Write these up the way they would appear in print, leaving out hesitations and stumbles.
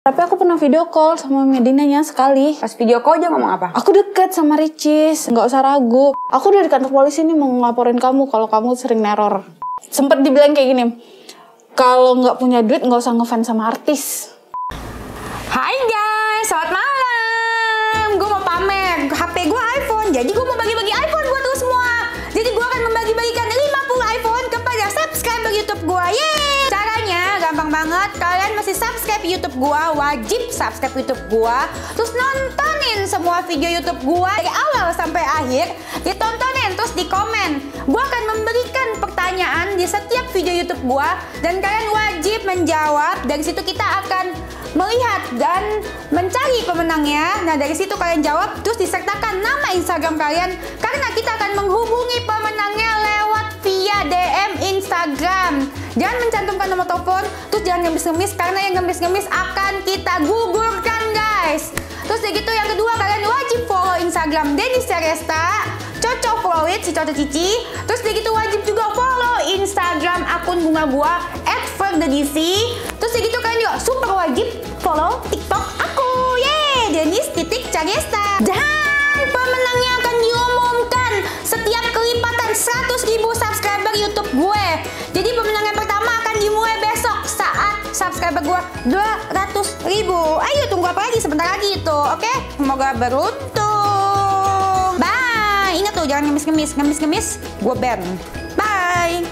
Tapi aku pernah video call sama Medinanya sekali. Pas video call dia ngomong apa? Aku deket sama Ricis, nggak usah ragu. Aku udah di kantor polisi nih mau ngelaporin kamu kalau kamu sering neror. Sempet dibilang kayak gini, kalau nggak punya duit nggak usah ngefans sama artis. Hai guys, selamat malam. Gue mau pamer HP gue iPhone. Jadi gue mau bagi-bagi iPhone buat lo semua. Jadi gue akan membagi-bagikan 50 iPhone kepada subscriber YouTube gue. Yeay! Caranya gampang banget. Kalian masih subscribe YouTube gue, wajib subscribe YouTube gue. Terus nontonin semua video YouTube gue dari awal sampai akhir. Ditontonin, terus di komen. Gue akan memberikan pertanyaan di setiap video YouTube gue. Dan kalian wajib menjawab. Dari situ kita akan melihat dan mencari pemenangnya. Nah dari situ kalian jawab, terus disertakan nama Instagram kalian, karena kita akan menghubungi pemenangnya lewat via DM Instagram. Jangan mencantumkan nomor telepon, terus jangan ngemis-ngemis, karena yang ngemis-ngemis akan kita gugurkan guys. Terus dari gitu yang kedua, kalian wajib follow Instagram Dennis Seresta, Coco follow it, si Coco Cici. Terus dari gitu wajib juga follow Instagram akun bunga gua @ferdedc. Terus dari gitu kalian juga super wajib follow TikTok aku, Dennis.Cagesta. Dan pemenangnya akan diumumkan setiap kelipatan 100.000 subscriber YouTube gue. Jadi pemenang yang pertama akan dimulai besok saat subscriber gue 200.000. Ayo tunggu apa lagi, sebentar lagi itu, oke? Semoga beruntung. Bye. Ingat tuh jangan ngemis-ngemis, gue ban. Bye.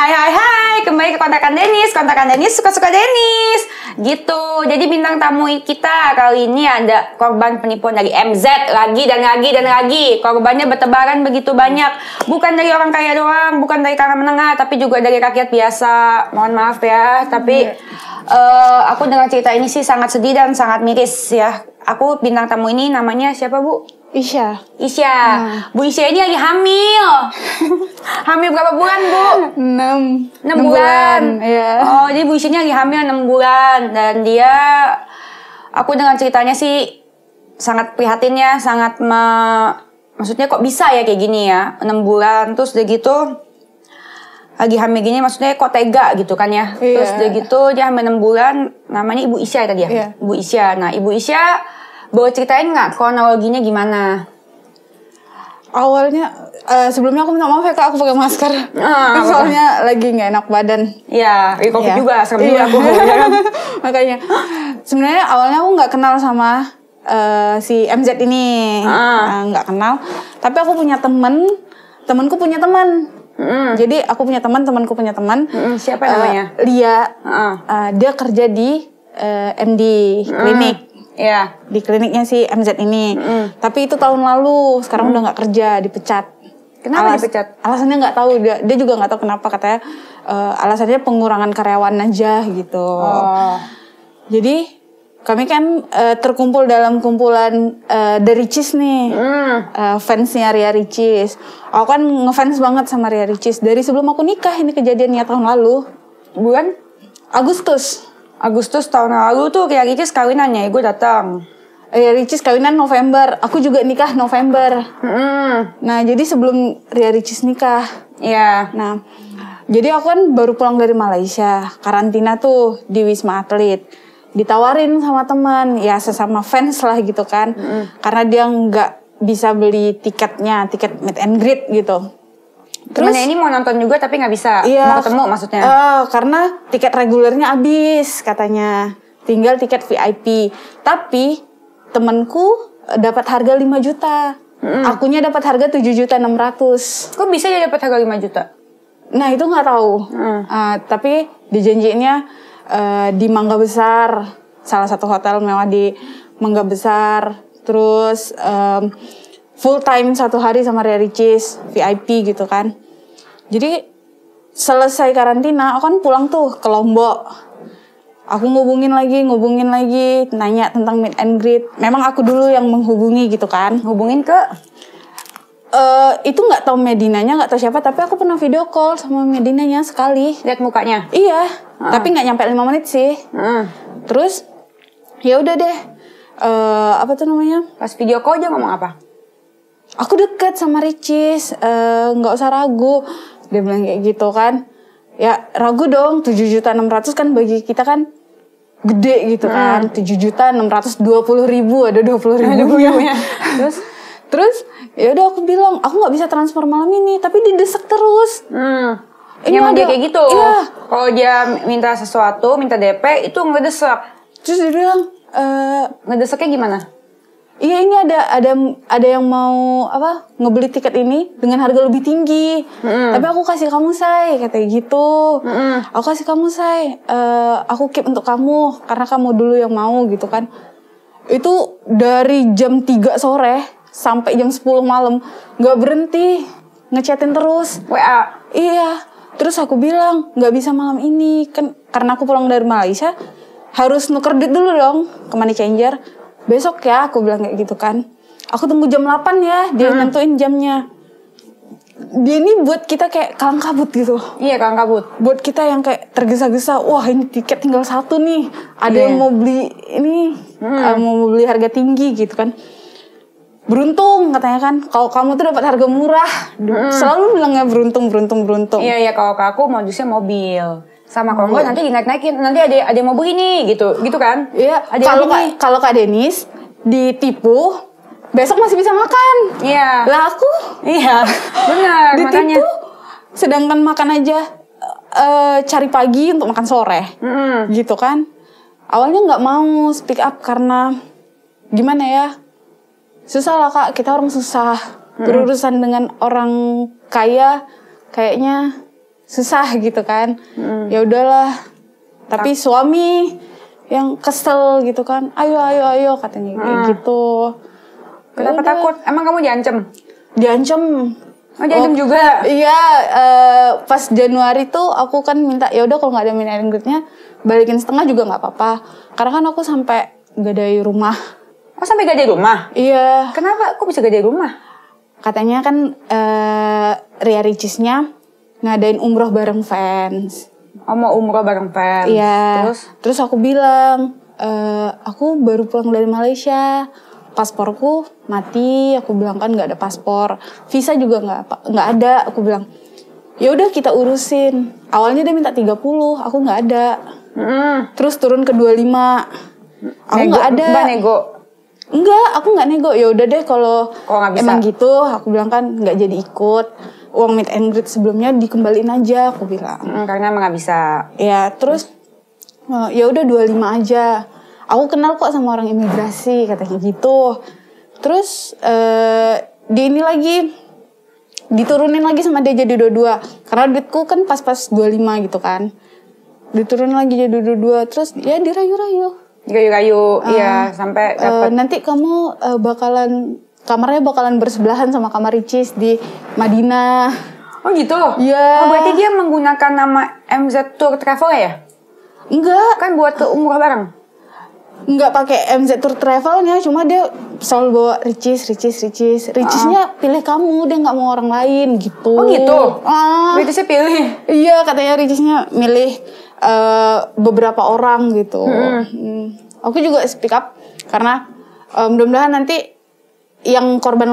Hai, kembali ke kontakan Dennis, suka-suka Dennis gitu. Jadi bintang tamu kita kali ini ada korban penipuan dari MZ lagi dan lagi. Korbannya bertebaran begitu banyak. Bukan dari orang kaya doang, bukan dari kalangan menengah, tapi juga dari rakyat biasa. Mohon maaf ya, tapi aku dengar cerita ini sih sangat sedih dan sangat miris ya. Aku bintang tamu ini namanya siapa, Bu? Isya. Bu Isya ini lagi hamil. Hamil berapa bulan, Bu? 6 bulan. Iya. Oh, jadi Bu Isya ini lagi hamil 6 bulan. Dan dia, aku dengan ceritanya sih sangat prihatin ya. Maksudnya kok bisa ya kayak gini ya, 6 bulan. Terus udah gitu lagi hamil gini, maksudnya kok tega gitu kan ya. Iya. Terus udah gitu dia hamil 6 bulan. Namanya Ibu Isya tadi ya? Iya. Ibu Isya. Nah Ibu Isya boleh ceritain nggak kronologinya gimana? Awalnya, sebelumnya aku minta maaf ya Kak, aku pakai masker. Soalnya lagi nggak enak badan. Iya, COVID juga, serem juga aku. Makanya, sebenarnya awalnya aku nggak kenal sama si MZ ini, nggak kenal. Tapi aku punya temanku punya teman. Jadi aku punya temanku punya teman. Siapa namanya? Lia. Dia kerja di MD klinik. Iya. Di kliniknya si MZ ini. Tapi itu tahun lalu, sekarang udah nggak kerja, dipecat. Kenapa dipecat? Alasannya nggak tahu, dia juga nggak tahu kenapa, katanya alasannya pengurangan karyawan aja gitu. Jadi kami kan terkumpul dalam kumpulan The Ricis nih, fansnya Ria Ricis. Aku kan ngefans banget sama Ria Ricis dari sebelum aku nikah. Ini kejadiannya tahun lalu, Bulan Agustus tahun lalu tuh Ria Ricis kawinannya, gue datang. Ria Ricis kawinan November, aku juga nikah November. Nah jadi sebelum Ria Ricis nikah. Iya. Nah jadi aku kan baru pulang dari Malaysia, karantina tuh di Wisma Atlet. Ditawarin sama teman, ya sesama fans lah gitu kan. Karena dia nggak bisa beli tiket meet and greet gitu. Terus ini mau nonton juga tapi nggak bisa, iya, mau ketemu maksudnya? Karena tiket regulernya habis katanya, tinggal tiket VIP. Tapi temanku dapat harga 5 juta, akunya dapat harga 7.600.000. Kok bisa dia dapat harga 5 juta? Nah itu nggak tahu. Tapi dijanjiinnya di Mangga Besar, salah satu hotel mewah di Mangga Besar. Terus full time 1 hari sama Ria Ricis, VIP gitu kan. Jadi selesai karantina, aku kan pulang tuh ke Lombok. Aku ngubungin lagi, nanya tentang meet and greet. Memang aku dulu yang menghubungi gitu kan. Hubungin ke? Itu nggak tahu Medinanya, nggak tahu siapa, tapi aku pernah video call sama Medinanya sekali. Lihat mukanya? Iya, tapi nggak nyampe 5 menit sih. Terus, ya udah deh. Apa tuh namanya? Pas video call dia ngomong apa? Aku deket sama Ricis, nggak usah ragu. Dia bilang kayak gitu kan. Ya ragu dong, 7.600.000 kan bagi kita kan gede gitu kan. 7.620.000, ada 20.000 ya. Terus ya udah aku bilang, aku nggak bisa transfer malam ini, tapi didesak terus. Ini emang dia kayak gitu. Iya. Kalau dia minta sesuatu, minta DP itu ngedesak. Terus dia bilang, ngedesaknya gimana? Iya ini ada yang mau ngebeli tiket ini dengan harga lebih tinggi. Tapi aku kasih kamu say, katanya gitu. Aku kasih kamu say, aku keep untuk kamu karena kamu dulu yang mau gitu kan. Itu dari jam 3 sore sampai jam 10 malam nggak berhenti ngechatin terus. WA. Iya. Terus aku bilang nggak bisa malam ini kan karena aku pulang dari Malaysia harus nuker duit dulu dong ke money changer. Besok ya, aku bilang kayak gitu kan. Aku tunggu jam 8 ya, dia nentuin jamnya. Dia ini buat kita kayak kalang kabut gitu. Iya, kalang kabut. Buat kita yang kayak tergesa-gesa, wah ini tiket tinggal 1 nih. Ada yang mau beli ini, mau beli harga tinggi gitu kan. Beruntung katanya kan, kalau kamu tuh dapat harga murah. Selalu bilangnya beruntung. Iya, kalau ke aku modusnya mobil. Sama kalau enggak nanti dinaik-naikin, nanti ada yang mau beli nih gitu kan. Iya, kalau Kak Denis ditipu, besok masih bisa makan. Iya. Lah aku? Iya, benar. Ditipu, sedangkan makan aja cari pagi untuk makan sore. Gitu kan. Awalnya nggak mau speak up karena gimana ya, susah lah Kak, kita orang susah. Berurusan dengan orang kaya kayaknya susah gitu kan. Ya udahlah. Tapi suami yang kesel gitu kan. Ayo katanya kayak gitu. Kenapa takut? Emang kamu diancam? Diancam. Oh, diancam juga. Iya, pas Januari tuh aku kan minta ya udah kalau nggak ada meet and greet-nya balikin setengah juga nggak apa-apa. Karena kan aku sampai gadai rumah. Oh, sampai gadai rumah? Iya. Kenapa? Kok bisa gadai rumah? Katanya kan Ria Ricisnya ngadain umroh bareng fans. Oh, mau umroh bareng fans. Iya. Terus aku bilang, aku baru pulang dari Malaysia, pasporku mati. Aku bilang kan nggak ada paspor, visa juga nggak ada. Aku bilang, ya udah kita urusin. Awalnya dia minta 30, aku nggak ada. Terus turun ke 25, aku nggak ada. Mbak nego? Enggak, aku nggak nego. Ya udah deh kalau emang gitu, aku bilang kan nggak jadi ikut. Uang meet and greet sebelumnya dikembaliin aja, aku bilang. Karena emang gak bisa. Ya, terus ya udah 25 aja. Aku kenal kok sama orang imigrasi, katanya gitu. Terus di ini lagi diturunin lagi sama dia jadi 22. Karena duitku kan pas-pas 25 gitu kan. Diturunin lagi jadi 22, terus ya dirayu-rayu. Iya, sampai dapat. Nanti kamu kamarnya bakalan bersebelahan sama kamar Ricis di Madinah. Oh gitu? Iya. Oh, berarti dia menggunakan nama MZ Tour Travel ya? Enggak. Kan buat ke umroh bareng? Enggak pakai MZ Tour Travelnya, cuma dia selalu bawa Ricis. Ricisnya pilih kamu, dia nggak mau orang lain gitu. Oh gitu? Ricisnya pilih? Iya, katanya Ricisnya milih beberapa orang gitu. Aku juga speak up karena mudah-mudahan nanti yang korban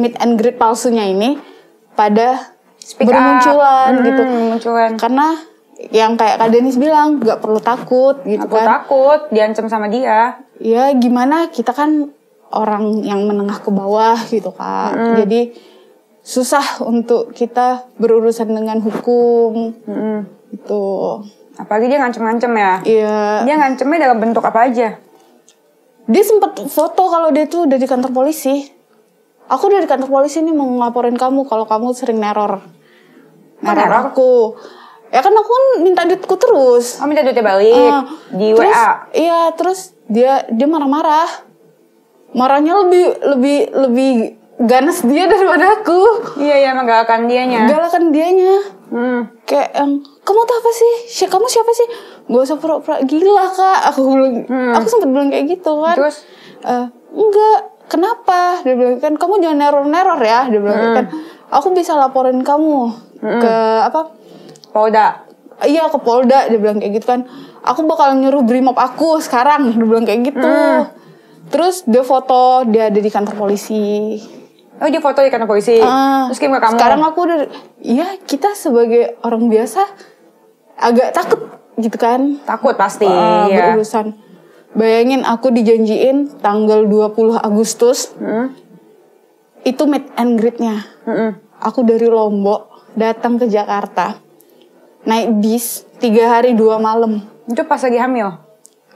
meet and greet palsunya ini pada bermunculan gitu. Karena yang kayak Kak Denis bilang, gak perlu takut gitu kan. Takut, diancam sama dia. Ya gimana, kita kan orang yang menengah ke bawah gitu Kak. Jadi susah untuk kita berurusan dengan hukum. Gitu. Apalagi dia ngancem-ngancem ya. Iya. Dia ngancemnya dalam bentuk apa aja? Dia sempat foto kalau dia tuh udah di kantor polisi. Aku udah di kantor polisi nih mau ngelaporin kamu kalau kamu sering neror aku. Ya kan aku kan minta duitku terus. Oh, minta duitnya balik di terus, WA. Iya, terus dia marah-marah. Marahnya lebih ganas dia daripada aku. Iya, emang galakan dianya. Kayak yang, kamu tuh apa sih? Kamu siapa sih? Gak usah pura-pura gila kak. Aku sempet bilang kayak gitu kan. Terus? Enggak, kenapa? Dia bilang kan, kamu jangan neror-neror ya. Dia bilang kan, aku bisa laporin kamu ke apa? Polda. Iya, ke Polda. Dia bilang kayak gitu kan. Aku bakal nyuruh brimob aku sekarang. Dia bilang kayak gitu. Terus dia foto, dia ada di kantor polisi. Oh, dia foto di kantor polisi. Terus kirim ke kamu. Sekarang aku udah, iya kita sebagai orang biasa agak takut gitu kan. Takut pasti. Iya. Berurusan. Bayangin aku dijanjiin tanggal 20 Agustus. Itu meet and greet-nya. Aku dari Lombok datang ke Jakarta. Naik bis 3 hari 2 malam. Itu pas lagi hamil?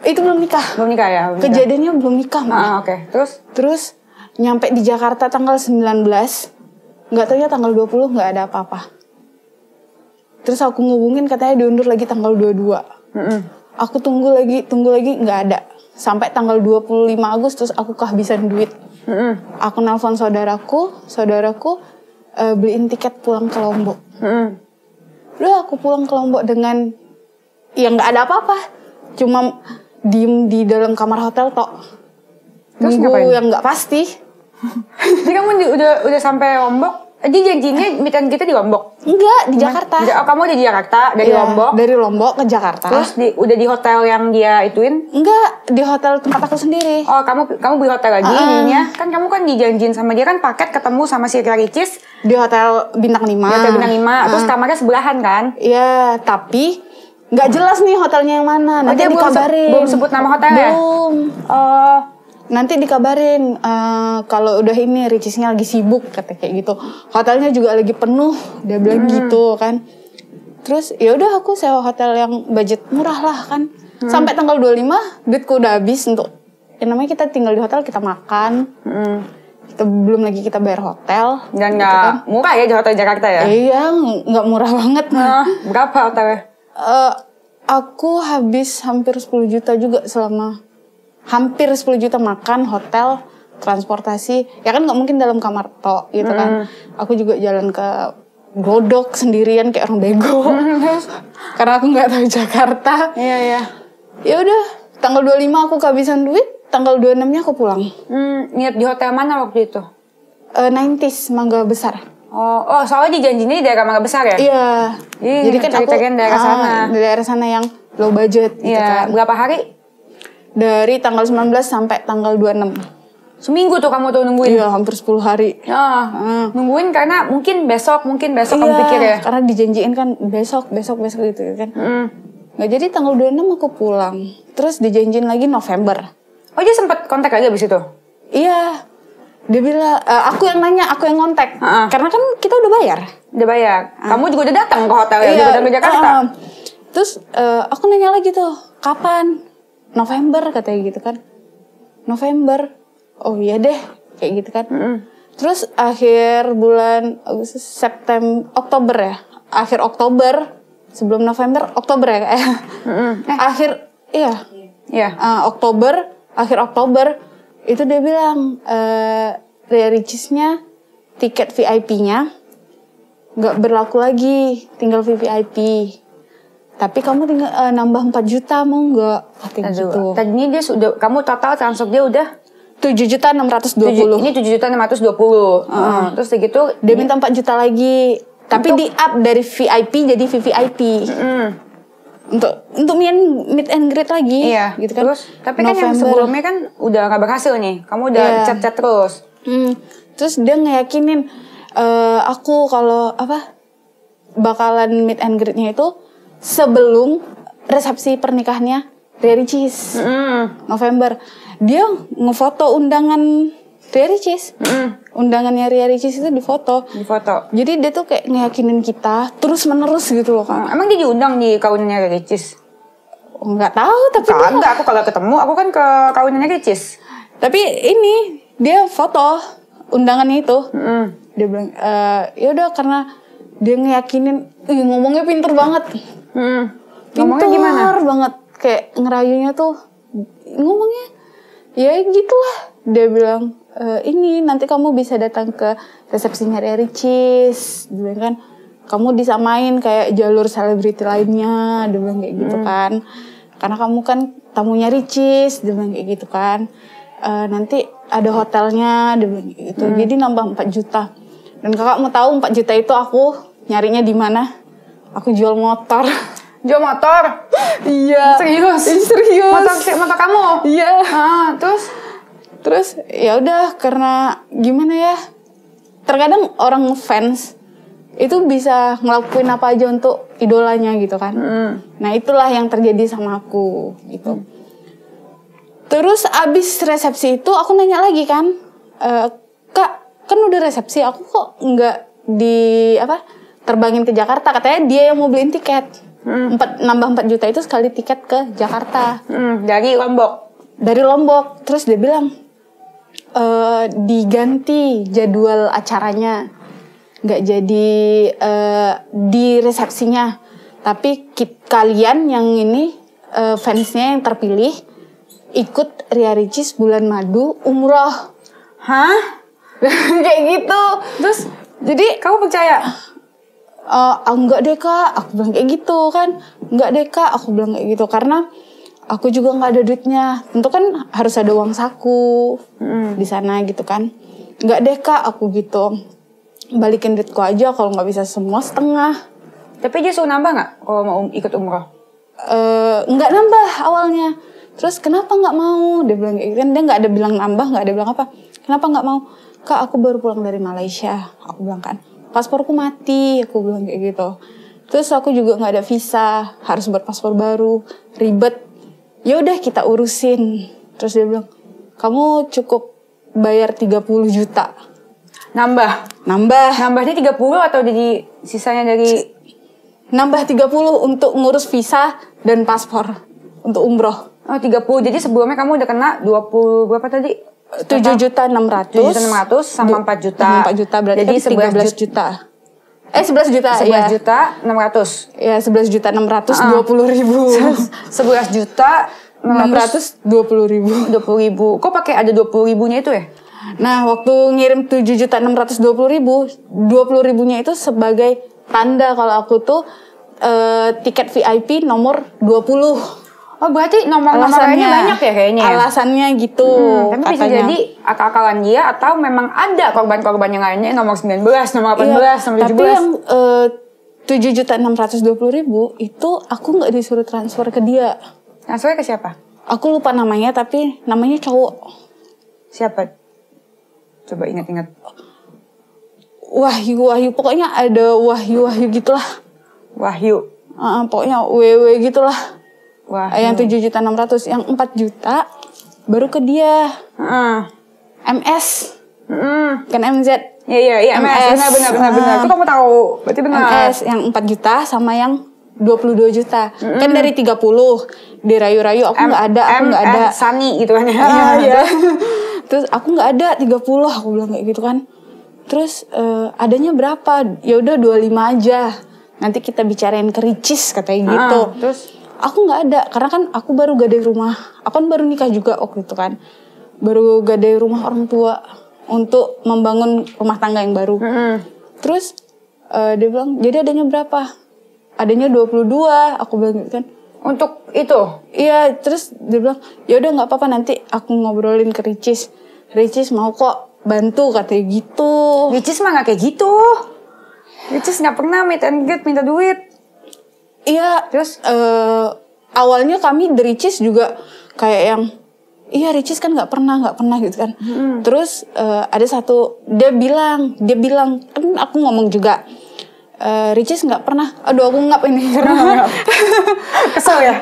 Itu belum nikah. Belum nikah ya? Belum Kejadiannya belum nikah mah. Oke. Terus nyampe di Jakarta tanggal 19, nggak taunya tanggal 20 nggak ada apa-apa. Terus aku ngubungin katanya diundur lagi tanggal 22. Aku tunggu lagi nggak ada. Sampai tanggal 25 Agustus aku kehabisan duit. Aku nelpon saudaraku beliin tiket pulang ke Lombok. Udah aku pulang ke Lombok dengan ya nggak ada apa-apa. Cuma diem di dalam kamar hotel tok. Terus nunggu ngapain? Yang nggak pasti. Jadi kamu udah sampai Lombok? Dia janjinya meet and greet-nya di Lombok? Enggak, di Jakarta. Oh, kamu udah di Jakarta dari Lombok? Dari Lombok ke Jakarta. Terus udah di hotel yang dia ituin? Enggak, di hotel tempat aku sendiri. Oh, kamu beli hotel lagi ininya? Kan kamu kan dijanjin sama dia kan paket ketemu sama si Ricis di hotel bintang 5. Di hotel bintang 5. Terus kamarnya sebelahan kan? Iya, tapi nggak jelas nih hotelnya yang mana. Nanti dikabarin. Belum sebut nama hotelnya? Belum. Nanti dikabarin kalau udah ini Ricisnya lagi sibuk kata kayak gitu. Hotelnya juga lagi penuh, dia bilang gitu kan. Terus ya udah aku sewa hotel yang budget murah lah kan. Sampai tanggal 25 duitku udah habis untuk namanya kita tinggal di hotel, kita makan. Kita belum lagi kita bayar hotel. Dan gitu nggak kan. murah ya di hotel Jakarta ya? Iya, nggak murah banget. Berapa hotelnya? Aku habis hampir 10 juta juga selama hampir 10 juta makan, hotel, transportasi. Ya kan nggak mungkin dalam kamar tok gitu kan. Aku juga jalan ke Glodok sendirian kayak orang bego. Karena aku nggak tahu Jakarta. Iya. Ya udah, tanggal 25 aku kehabisan duit, tanggal 26-nya aku pulang. Nginep di hotel mana waktu itu? 90s, Mangga Besar. Oh, soalnya dijanjinya di daerah Mangga Besar ya? Iya. Jadi kan aku daerah sana. Daerah sana yang low budget gitu kan. Berapa hari? Dari tanggal 19 sampai tanggal 26. Seminggu tuh kamu tuh nungguin? Iya, hampir 10 hari. Nungguin karena mungkin besok kamu pikir ya? Karena dijanjiin kan besok gitu kan. Nggak jadi tanggal 26 aku pulang. Terus dijanjiin lagi November. Oh, dia sempat kontak lagi abis itu? Iya. Dia bilang, aku yang nanya, aku yang ngontek. Karena kan kita udah bayar. Udah bayar. Kamu juga udah datang ke hotel ya? Udah datang ke Jakarta? Terus aku nanya lagi tuh, kapan? November katanya gitu kan. November. Oh iya deh, kayak gitu kan. Terus akhir bulan Agustus, Oktober ya. Akhir Oktober, sebelum November, Oktober ya kayak. Oktober, akhir Oktober itu dia bilang Ricisnya tiket VIP-nya nggak berlaku lagi, tinggal VVIP. Tapi kamu tinggal nambah 4 juta mau nggak? Katanya gitu. Tadinya dia sudah, kamu total transfer dia udah 7.620. Ini 7.620. Terus segitu dia minta 4 juta lagi. Tapi di up dari VIP jadi VVIP. Untuk meet and greet lagi. Iya. Gitu kan. Terus tapi kan yang sebelumnya kan udah nggak berhasil nih. Kamu udah chat terus. Terus dia ngeyakinin aku kalau bakalan meet and greet-nya itu sebelum resepsi pernikahannya Ricis. November. Dia ngefoto undangan Ricis. Undangannya Ricis itu difoto. Jadi dia tuh kayak ngeyakinin kita terus menerus gitu loh kan. Emang dia diundang di kawinannya Ricis? Nggak tahu tapi aku kalau ketemu aku kan ke kawinannya Ricis. Tapi ini dia foto undangannya itu. Dia bilang ya udah karena dia ngeyakinin, ngomongnya pinter banget. Ngomongnya gimana? Banget kayak ngerayunya tuh ngomongnya ya gitulah. Dia bilang ini nanti kamu bisa datang ke resepsinya Ricis. Dia bilang kan kamu disamain kayak jalur selebriti lainnya, dia bilang kayak gitu kan. Karena kamu kan tamunya Ricis, dia bilang kayak gitu kan. Nanti ada hotelnya, dia bilang kayak gitu. Jadi nambah 4 juta. Dan kakak mau tahu 4 juta itu aku nyarinya di mana? Aku jual motor. Jual motor? Iya. Serius? Serius. Motor kamu? Iya. Terus ya udah, karena gimana ya? Terkadang orang fans itu bisa ngelakuin apa aja untuk idolanya gitu kan. Nah itulah yang terjadi sama aku gitu. Terus abis resepsi itu aku nanya lagi kan, Kak kan udah resepsi, aku kok nggak terbangin ke Jakarta. Katanya dia yang mau beliin tiket. Nambah 4 juta itu sekali tiket ke Jakarta. Dari Lombok. Terus dia bilang diganti jadwal acaranya, nggak jadi di resepsinya, tapi kalian yang ini fansnya yang terpilih ikut Ria Ricis bulan madu umroh. Hah? Kayak gitu. Terus jadi kamu percaya? Enggak deh kak, aku bilang kayak gitu kan. Enggak deh kak, aku bilang kayak gitu karena aku juga nggak ada duitnya. Tentu kan harus ada uang saku di sana gitu kan. Enggak deh kak, aku gitu. Balikin duitku aja, kalau nggak bisa semua setengah. Tapi dia suruh nambah nggak kalau mau ikut umroh? Nggak nambah awalnya. Terus kenapa nggak mau? Dia bilang kayak gitu kan. Dia nggak ada bilang nambah, nggak ada bilang apa. Kenapa nggak mau? Kak, aku baru pulang dari Malaysia. Aku bilang kan, pasporku mati. Aku bilang kayak gitu. Terus aku juga nggak ada visa, harus buat paspor baru, ribet. Ya udah kita urusin. Terus dia bilang, kamu cukup bayar 30 juta. Nambahnya 30 atau jadi sisanya dari? Nambah 30 untuk ngurus visa dan paspor untuk umroh. Oh 30, jadi sebelumnya kamu udah kena 20 berapa tadi? 7.600.000 sama 4 juta. 4 juta berarti jadi kan 13 juta. 11 juta 11 ya. juta 600. Ya 11.620.000. 11 juta 620.000. 20.000. Kok pakai ada 20.000-nya itu ya? Nah, waktu ngirim 7.620.000, 20.000-nya itu sebagai tanda kalau aku tuh tiket VIP nomor 20. Oh, berarti nomor-nomornya banyak ya kayaknya ya? Alasannya gitu tapi katanya. bisa jadi akal-akalan dia atau memang ada korban-korban yang lainnya nomor 19, nomor 18, nomor 17. Tapi yang 7.620.000 itu aku nggak disuruh transfer ke dia. Transfer ke siapa? Aku lupa namanya, tapi namanya cowok. Siapa? Coba ingat-ingat. Wahyu, pokoknya ada Wahyu gitulah. Wahyu. Pokoknya WW gitulah. Wahyu. Yang 7.600.000, yang 4 juta baru ke dia. MS. Kan MZ. Iya, MS. Benar. Kok kamu tahu? Berarti benar. MS yang 4 juta sama yang 22 juta. Kan dari 30 dirayu-rayu aku nggak ada. Sani gitu kan. Iya. Terus aku nggak ada 30, aku bilang kayak gitu kan. Terus adanya berapa? Ya udah 25 aja. Nanti kita bicarain ke Ricis katanya gitu. Terus aku nggak ada karena kan aku baru gadai rumah. Aku kan baru nikah juga waktu itu kan. Baru gadai rumah orang tua untuk membangun rumah tangga yang baru. Terus dia bilang, "Jadi adanya berapa?" Adanya 22. Aku bilang gitu kan. Untuk itu? Iya, terus dia bilang, "Ya udah nggak apa-apa, nanti aku ngobrolin ke Ricis. Ricis mau kok bantu," katanya gitu. Ricis mah nggak kayak gitu. Ricis nggak pernah meet and greet minta duit. Iya, terus awalnya kami dari Ricis juga kayak yang, iya Ricis kan nggak pernah gitu kan. Terus ada satu dia bilang kan aku ngomong juga, Ricis nggak pernah. Aduh aku ngap ini karena kesel ya.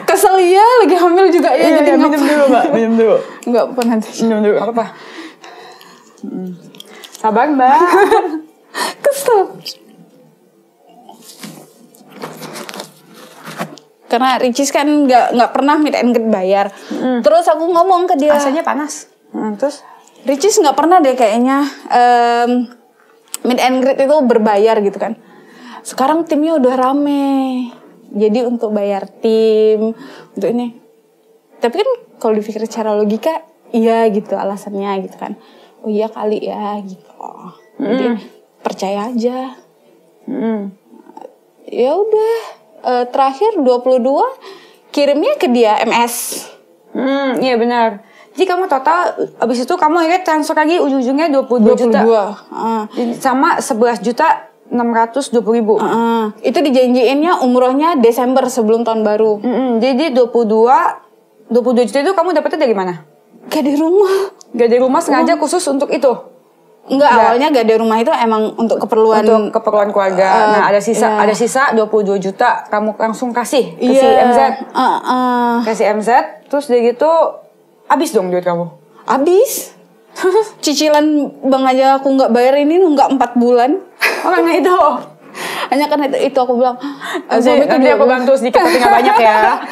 Kesel ya, lagi hamil juga ya. Jadi minum dulu mbak, minum dulu. Nggak apa nanti. Minum dulu. Apa? Sabar mbak. Kesel. Karena Ricis kan nggak pernah meet and greet bayar. Terus aku ngomong ke dia. Rasanya panas. Terus Ricis nggak pernah deh kayaknya meet and greet itu berbayar gitu kan. Sekarang timnya udah rame. Jadi untuk bayar tim, untuk ini. Tapi kan kalau dipikir secara logika, iya gitu alasannya gitu kan. Oh iya kali ya gitu. Jadi percaya aja. Ya udah, terakhir 22 kirimnya ke dia MS. Iya benar. Jadi kamu total abis itu kamu akhirnya transfer lagi ujung-ujungnya 22 juta. Sama 11.620.000. Itu dijanjiinnya umrohnya Desember sebelum tahun baru. Jadi 22 juta itu kamu dapetnya dari mana? Gak di rumah. Gak di rumah sengaja khusus untuk itu? Enggak, awalnya gak di rumah itu emang untuk keperluan keluarga. Nah, ada sisa 22 juta kamu langsung kasih ke si MZ. Kasih MZ, terus dari gitu habis dong duit kamu. Habis. Cicilan bank aja aku nggak bayar ini nunggak 4 bulan. Karena itu. Hanya karena itu aku bilang. Nanti aku bantu sedikit tapi nggak banyak ya.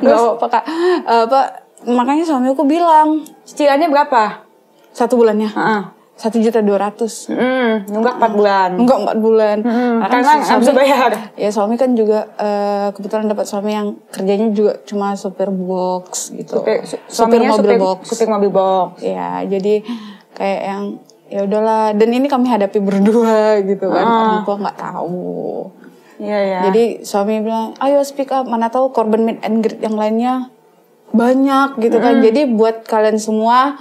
Nggak apa Kak. Makanya suami aku bilang. Cicilannya berapa? 1 bulannya. 1.200.000. Nunggak 4 bulan. Nunggak 4 bulan. Karena nggak bisa bayar. Ya suami kan juga kebetulan dapat suami yang kerjanya juga cuma supir box gitu. Supir mobil box. Ya, jadi kayak yang ya udahlah. Dan ini kami hadapi berdua gitu kan. Orang tua nggak tahu. Iya. Jadi suami bilang, ayo speak up. Mana tahu korban meet and greet yang lainnya banyak gitu kan. Jadi buat kalian semua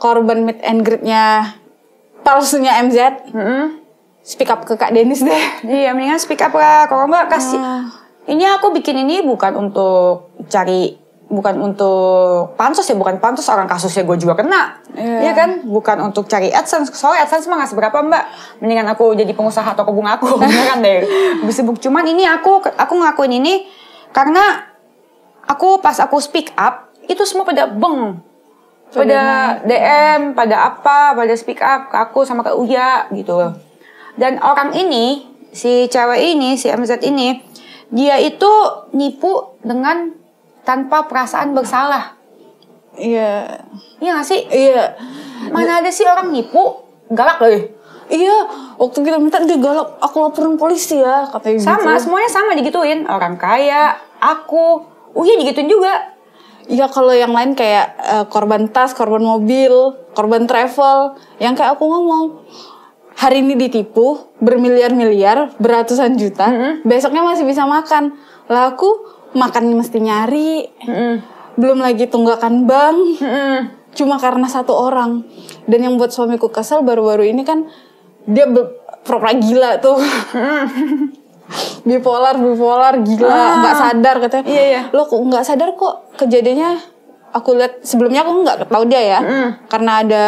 korban meet and greet-nya palsunya MZ, speak up ke Kak Denis deh. Iya, mendingan speak up lah. Kalau enggak kasih. Ini aku bikin ini bukan untuk pansos ya, bukan pansos, orang kasusnya gue juga kena. Iya kan? Bukan untuk cari AdSense. Soalnya AdSense mah nggak seberapa Mbak. Mendingan aku jadi pengusaha toko bunga aku. Beneran deh. Sibuk. Cuman ini aku ngelakuin ini karena pas aku speak up, itu semua pada pada DM, pada speak up ke aku sama ke Uya gitu. Dan orang ini, si cewek ini, si MZ ini, dia itu nipu dengan tanpa perasaan bersalah. Iya. Iya gak sih? Iya. Mana ada sih orang nipu galak loh. Iya, waktu kita minta dia galak, aku laporin polisi ya, katanya gitu. Sama, semuanya sama digituin. Orang kaya, aku, Uya digituin juga. Iya, kalau yang lain kayak korban tas, korban mobil, korban travel, yang kayak aku ngomong, hari ini ditipu bermiliar-miliar, beratusan juta, besoknya masih bisa makan. Lah aku makannya mesti nyari, belum lagi tunggakan bank, cuma karena 1 orang. Dan yang buat suamiku kesel baru-baru ini kan dia pura-pura gila tuh. bipolar gila, nggak sadar katanya. Iya. Lo kok nggak sadar kok kejadiannya? Aku lihat sebelumnya aku nggak tahu dia ya, karena ada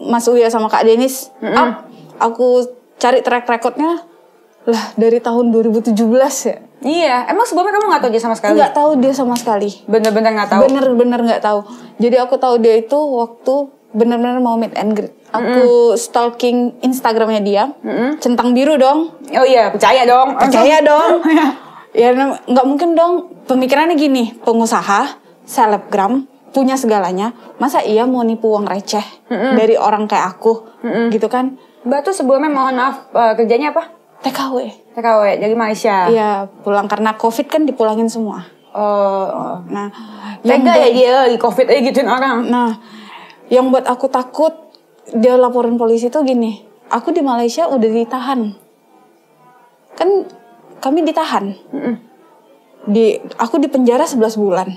Mas Uya sama Kak Denis. Aku cari track recordnya lah dari tahun 2017 ya. Iya, emang sebelumnya kamu nggak tahu dia sama sekali? Nggak tahu dia sama sekali. Bener-bener nggak tahu. Bener-bener nggak tahu. Jadi aku tahu dia itu waktu bener-bener mau meet and greet. Aku stalking Instagramnya dia, centang biru dong. Oh iya, percaya dong. Ya nggak mungkin dong. Pemikirannya gini, pengusaha, selebgram, punya segalanya. Masa iya mau nipu uang receh dari orang kayak aku, gitu kan? Mbak tuh sebelumnya mohon maaf, kerjanya apa? TKW dari Malaysia. Iya, pulang karena COVID kan dipulangin semua. Nah, tega ya dia di COVID gituin orang. Nah, yang buat aku takut dia laporin polisi tuh gini, aku di Malaysia udah ditahan, kan kami ditahan, aku di penjara 11 bulan,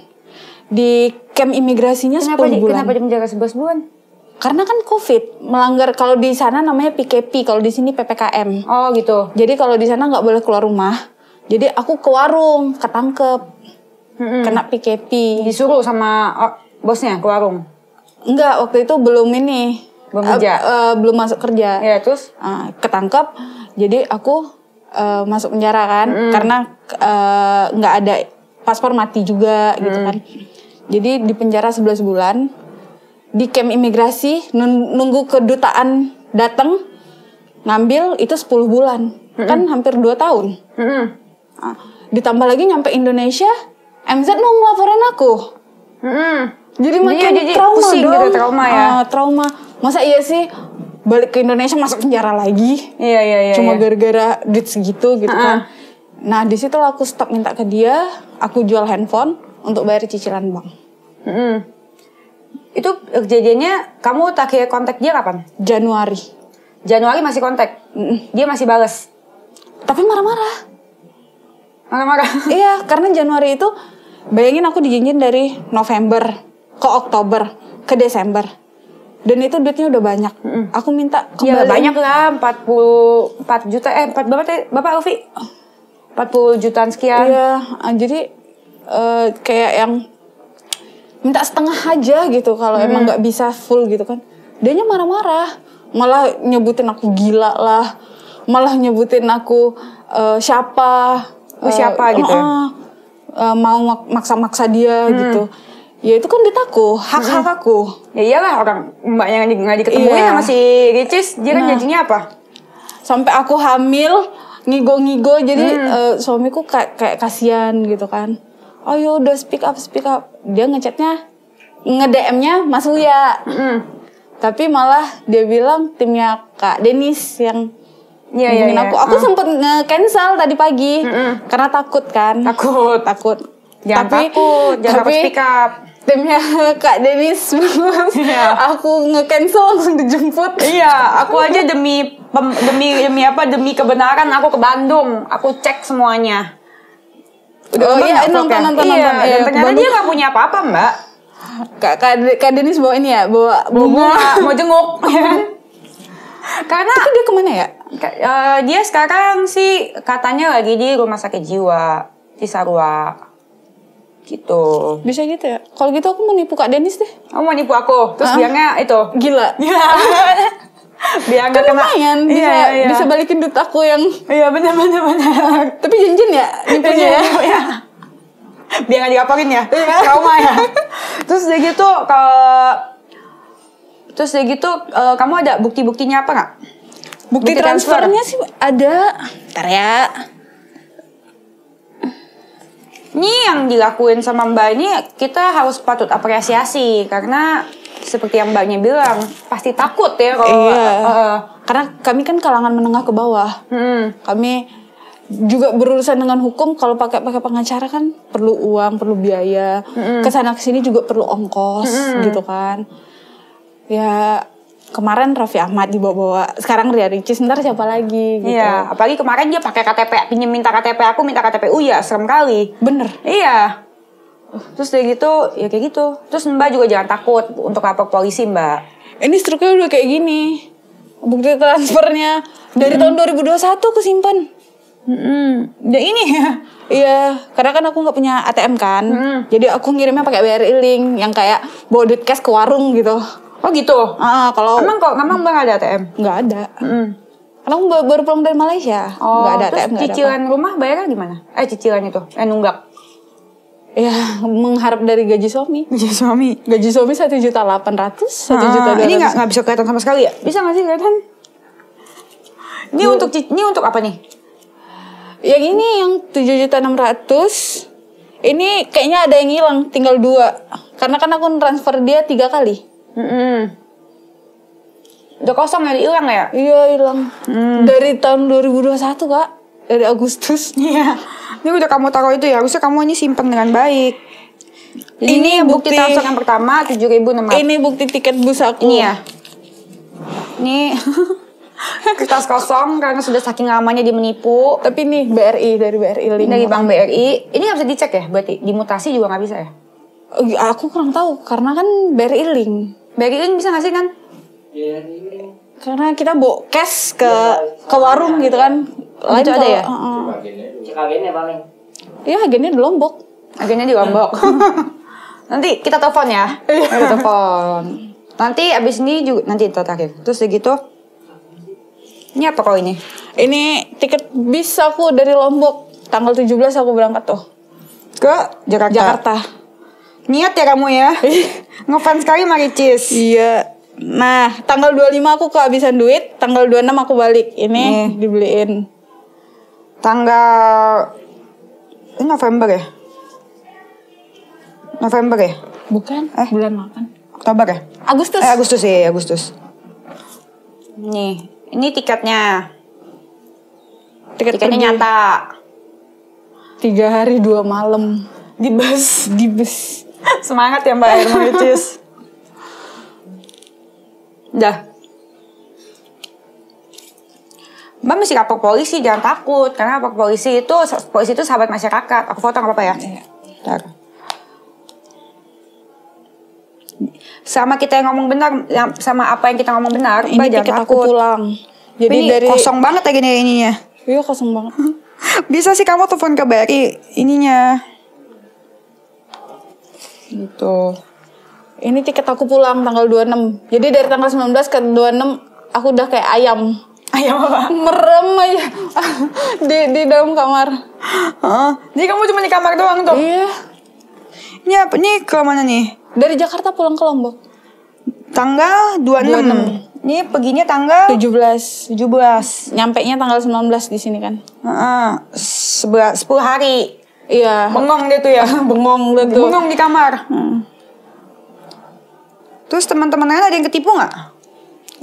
di camp imigrasinya 10 bulan. Kenapa di penjara 11 bulan? Karena kan COVID, melanggar, kalau di sana namanya PKP, kalau di sini PPKM. Oh gitu. Jadi kalau di sana nggak boleh keluar rumah, jadi aku ke warung, ketangkep, kena PKP. Disuruh sama bosnya ke warung? Enggak, waktu itu belum belum masuk kerja. Ya, terus ketangkep, jadi aku masuk penjara kan, karena nggak ada paspor mati juga gitu kan. Jadi di penjara 11 bulan, di camp imigrasi nunggu kedutaan datang ngambil itu 10 bulan, kan hampir 2 tahun. Ditambah lagi nyampe Indonesia, MZ mau ngelaporin aku. Jadi makin trauma pusing dong. Gitu, trauma ya. Trauma. Masa iya sih balik ke Indonesia masuk penjara lagi? Iya. Cuma gara-gara duit segitu gitu kan. Nah di situ aku stop minta ke dia, aku jual handphone untuk bayar cicilan bank. Itu kejadiannya kamu terakhir kontak dia kapan? Januari masih kontak? Dia masih balas? Tapi marah-marah. Marah-marah. Iya, karena Januari itu bayangin aku dijanjiin dari November ke Oktober ke Desember. Dan itu duitnya udah banyak. Aku minta Ya banyak lah, 44 juta. Berapa tadi? Bapak Alfi? 40 jutaan sekian. Iya, jadi kayak yang minta setengah aja gitu kalau emang nggak bisa full gitu kan. Dianya marah-marah, malah nyebutin aku gila lah, malah nyebutin aku siapa gitu. Mau maksa-maksa dia gitu. Ya itu kan duit aku, hak-hak aku. Ya iyalah, orang mbaknya nggak diketemuin sama si Ricis, dia kan janjinya apa? Sampai aku hamil, ngigo-ngigo, jadi suamiku kayak kasihan gitu kan. Ayo udah speak up. Dia ngechatnya, nge-DM-nya Mas Uya. Tapi malah dia bilang timnya Kak Denis yang hubungin aku. Aku sempet nge-cancel tadi pagi karena takut kan. Takut. Jangan takut speak up. Timnya Kak Denis aku nge-cancel langsung dijemput. Iya, aku aja demi kebenaran aku ke Bandung, aku cek semuanya. Nonton. Iya, dan ternyata dia nggak punya apa-apa, Mbak. Kak Denis bawa ini ya, bawa bunga, mau jenguk. Karena tapi dia kemana ya? Dia sekarang sih katanya lagi di rumah sakit jiwa di Sarua. Gitu. Bisa gitu ya? Kalau gitu aku mau nipu Kak Denis deh. Kamu mau nipu aku, terus biarnya itu gila. Biar nggak kena. Lumayan bisa balikin duit aku yang. Iya benar. Tapi janjian ya nipunya ya. Biar nggak dilaporin ya. Trauma ya. Terus udah gitu kamu ada bukti-buktinya apa nggak? Bukti transfernya sih ada. Ntar ya. Ini yang dilakuin sama Mbak ini kita harus patut apresiasi karena seperti yang Mbaknya bilang pasti takut ya kalau karena kami kan kalangan menengah ke bawah. Kami juga berurusan dengan hukum, kalau pakai pengacara kan perlu uang, perlu biaya. Kesana kesini juga perlu ongkos gitu kan. Ya kemarin Raffi Ahmad dibawa-bawa, sekarang Ria Ricis, ntar siapa lagi gitu. Iya, apalagi kemarin dia pakai KTP, minta KTP aku, minta KTP Uya, serem kali. Bener. Iya. Terus kayak gitu, ya kayak gitu. Terus Mbak juga jangan takut untuk lapor polisi, Mbak. Ini struknya udah kayak gini. Bukti transfernya dari tahun 2021 aku simpan. Ya ini ya. Iya, karena kan aku nggak punya ATM kan. Jadi aku ngirimnya pakai BRI Link yang kayak bawa duit cash ke warung gitu. Oh gitu. Kalau emang Mbak ada ATM? Nggak ada. Karena aku baru pulang dari Malaysia. Nggak ada terus ATM. Terus cicilan rumah bayarnya gimana? Cicilan itu, nunggak. Ya mengharap dari gaji suami. Gaji suami 1.800.000, 1.200.000. Ini nggak bisa kelihatan sama sekali ya? Bisa nggak sih kelihatan? Ini untuk apa nih? Yang ini yang 7.600.000. Ini kayaknya ada yang hilang, tinggal 2. Karena kan aku transfer dia 3 kali. Udah kosong ya, hilang ya? Iya hilang. Dari tahun 2021 Kak. Dari Agustus. Iya. Ini udah kamu taruh itu ya. Harusnya kamu ini simpan dengan baik. Jadi ini bukti transfer yang pertama 7.600. Ini bukti tiket bus aku. Ini ya. Ini kertas kosong karena sudah saking lamanya dia menipu. Tapi nih BRI, dari BRI Link. Dari Bank BRI. Ini nggak bisa dicek ya? Berarti dimutasi juga nggak bisa ya? Aku kurang tahu karena kan BRI Link. BRI Link bisa nggak sih kan? Karena kita bawa cash ke warung gitu kan. Itu ada ya? Cek agennya paling. Iya, agennya di Lombok. Agennya di Lombok. Nanti kita telepon ya. Kita telepon. Nanti abis ini juga nanti terakhir. Terus segitu. Ini apa kau ini? Ini tiket bis aku dari Lombok. Tanggal 17 aku berangkat tuh. Ke Jakarta. Niat ya kamu ya. Ngefans sekali sama Ricis. Iya. Nah, tanggal 25 aku kehabisan duit, tanggal 26 aku balik. Ini dibeliin. Tanggal ini November ya? November ya? Bukan, bulan 8. Oktober ya? Agustus. Agustus ya, Agustus. Nih, ini tiketnya. Tiketnya nyata. 3 hari 2 malam Di bus. Semangat ya Mbak Herma Ricis. Dah. Mbak mesti lapor polisi, jangan takut. Karena lapor polisi itu sahabat masyarakat. Aku foto nggak apa-apa ya? Iya. Bentar. Sama kita yang ngomong benar, sama apa yang kita ngomong benar, Ini Mbak jangan tiket aku takut. pulang. Jadi Ini dari kosong banget ya gini ininya. Iya kosong banget. Bisa sih kamu telepon ke BRI ininya. Gitu. Ini tiket aku pulang tanggal 26. Jadi dari tanggal 19 ke 26 aku udah kayak ayam. Ayam apa? Merem aja di dalam kamar. Jadi kamu cuma di kamar doang tuh? Iya. Ini apa? Ini ke mana nih? Dari Jakarta pulang ke Lombok. Tanggal 26. Ini perginya tanggal 17. 17. Nyampenya tanggal 19 di sini kan. 10 hari. Iya. Bengong gitu ya. Bengong gitu. Bengong di kamar. Terus teman-teman lain ada yang ketipu nggak?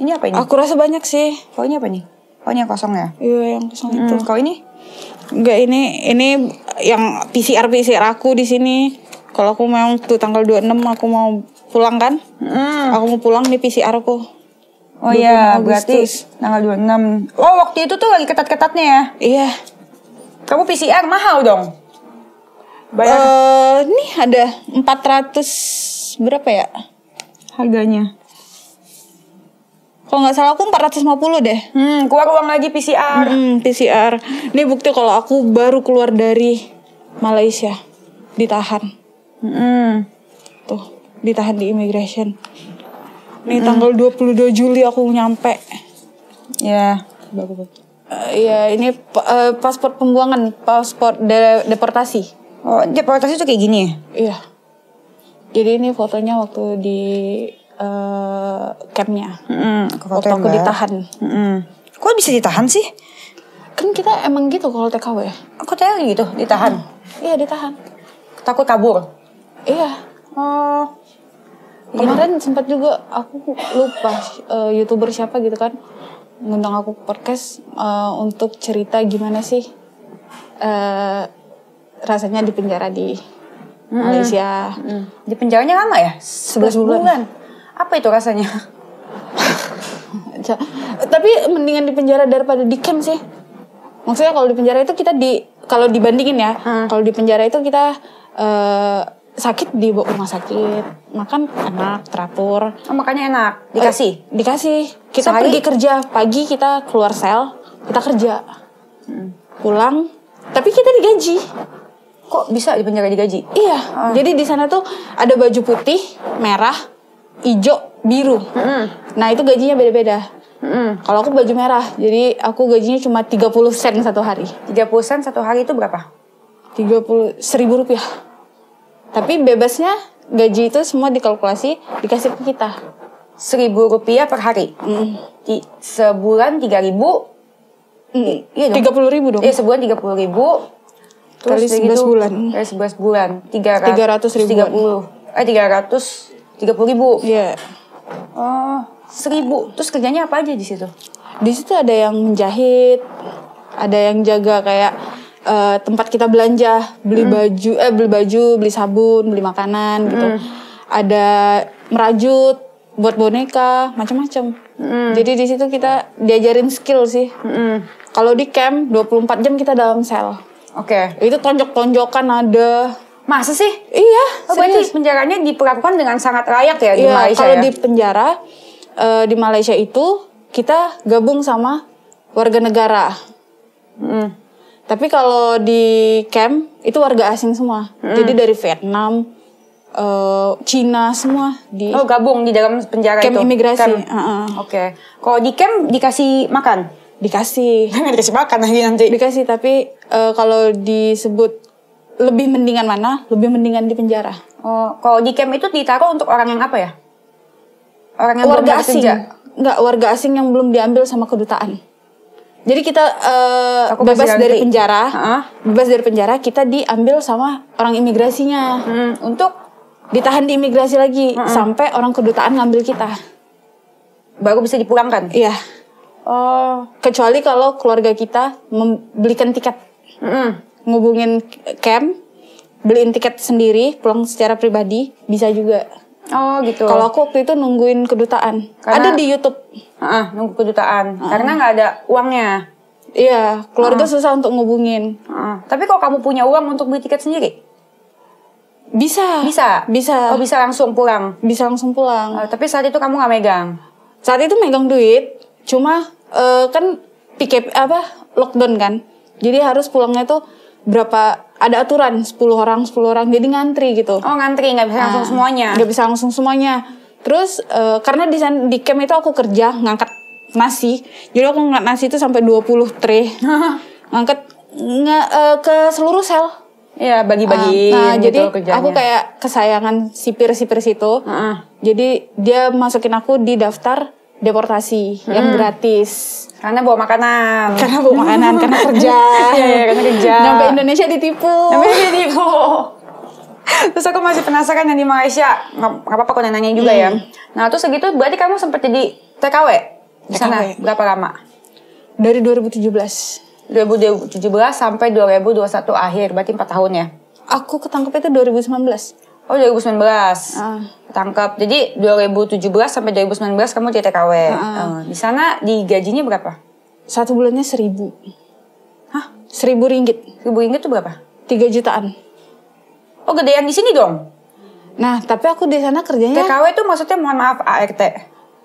Ini apa ini? Aku rasa banyak sih. Oh ini apa nih? Oh ini yang kosong ya? Iya yang kosong itu. Kalau ini? Enggak, ini yang PCR aku di sini. Kalau aku memang tuh tanggal 26 aku mau pulang kan? Aku mau pulang di PCR aku. Oh iya, berarti tanggal 26. Oh, waktu itu tuh lagi ketat-ketatnya ya? Iya. Kamu PCR mahal dong? Bayar Nih ada 400 berapa ya? harganya. Kalau nggak salah aku 450 deh. Keluar uang lagi PCR. PCR. Ini bukti kalau aku baru keluar dari Malaysia. Ditahan. Tuh, ditahan di immigration. Nih tanggal 22 Juli aku nyampe. Ya. Iya, ini paspor pembuangan, paspor deportasi. Oh, deportasi tuh kayak gini ya? Iya. Jadi ini fotonya waktu di campnya. Waktu aku ditahan. Kok bisa ditahan sih? Kan kita emang gitu kalau TKW. Aku tahu gitu, ditahan. Iya, ditahan. Takut kabur. Iya. Oh. Kemarin sempat juga aku lupa YouTuber siapa gitu kan ngundang aku ke podcast untuk cerita gimana sih rasanya di penjara di Malaysia. Di penjaranya lama ya? 11 bulan. Apa itu rasanya? Tapi mendingan di penjara daripada di camp sih. Maksudnya kalau di penjara itu kita kalau dibandingin ya, kalau di penjara itu kita sakit dibawa ke rumah sakit, makan enak, teratur. Oh, makanya enak. Dikasih? Dikasih. Kita sehari? pergi kerja, pagi kita keluar sel, kita kerja. Pulang, tapi kita digaji. Kok bisa di penjara digaji? Iya. Jadi di sana tuh ada baju putih, merah, hijau, biru. Nah, itu gajinya beda-beda. Kalau aku baju merah, jadi aku gajinya cuma 30 sen satu hari. 30 sen satu hari itu berapa? 1.000 rupiah. Tapi bebasnya gaji itu semua dikalkulasi dikasih ke kita. 1.000 rupiah per hari. Sebulan 3.000. Iya dong. 30.000 dong. Iya sebulan 30.000. Kali 11 bulan. Kali 11 bulan. 300 ribuan. 330.000. Iya. Oh, 1.000. Terus kerjanya apa aja di situ? Di situ ada yang menjahit, ada yang jaga kayak tempat kita belanja, beli baju, beli sabun, beli makanan gitu. Ada merajut, buat boneka, macam-macam. Jadi di situ kita diajarin skill sih. Kalau di camp 24 jam kita dalam sel. Oke. Itu tonjok-tonjokan ada. Masa sih? Iya, Oh, berarti penjaranya diperlakukan dengan sangat layak ya di Malaysia kalau ya? di penjara di Malaysia itu kita gabung sama warga negara. Tapi kalau di camp itu warga asing semua. Jadi dari Vietnam, Cina semua di gabung di dalam penjara camp itu. imigrasi. Oke. Kalau di camp dikasih makan? Dikasih. Dikasih makan lagi nanti. Dikasih, tapi kalau disebut lebih mendingan mana? Lebih mendingan di penjara. Oh, kalau di camp itu ditaruh untuk orang yang apa ya? Orang yang Warga belum asing. bekerja? Enggak, warga asing yang belum diambil sama kedutaan. Jadi kita Aku bebas kasih dari ganti. penjara, bebas dari penjara, kita diambil sama orang imigrasinya. Untuk Ditahan di imigrasi lagi sampai orang kedutaan ngambil kita. baru bisa dipulangkan? Iya. Oh, kecuali kalau keluarga kita membelikan tiket. Ngubungin camp, beliin tiket sendiri, pulang secara pribadi, bisa juga. Oh gitu. Kalau aku waktu itu nungguin kedutaan. Karena- Ada di YouTube. Nunggu kedutaan. Karena nggak ada uangnya. Iya, keluarga susah untuk ngubungin. Tapi kalau kamu punya uang untuk beli tiket sendiri? Bisa. Oh, bisa langsung pulang. Bisa langsung pulang. Tapi saat itu kamu nggak megang. Saat itu megang duit, cuma kan lockdown kan. Jadi harus pulangnya tuh ada aturan 10 orang, jadi ngantri gitu. Oh, ngantri, nggak bisa langsung semuanya. Nggak bisa langsung semuanya. Terus karena di camp itu aku kerja ngangkat nasi. Jadi aku ngangkat nasi itu sampai 20 tray. Ngangkat ke seluruh sel. Iya, bagi-bagi nah, gitu jadi kerjanya. aku kayak kesayangan sipir situ. Jadi dia masukin aku di daftar deportasi yang gratis. Karena bawa makanan. Karena kerja. Iya, karena kerja. Nyampe Indonesia ditipu. Terus aku masih penasaran yang di Malaysia. Nggak apa-apa aku nanya juga ya. Nah, terus segitu berarti kamu sempat jadi TKW di sana berapa lama? Dari 2017 sampai 2021 akhir, berarti 4 tahun ya? Aku ketangkep itu 2019. Oh, 2019. Ketangkep. Jadi 2017 sampai 2019 kamu jadi TKW. Di sana digajinya berapa? 1 bulannya 1.000. Hah? 1.000 ringgit. 1.000 ringgit itu berapa? 3 jutaan. Oh, gedean di sini dong? Nah, tapi aku di sana kerjanya TKW itu maksudnya mohon maaf ART?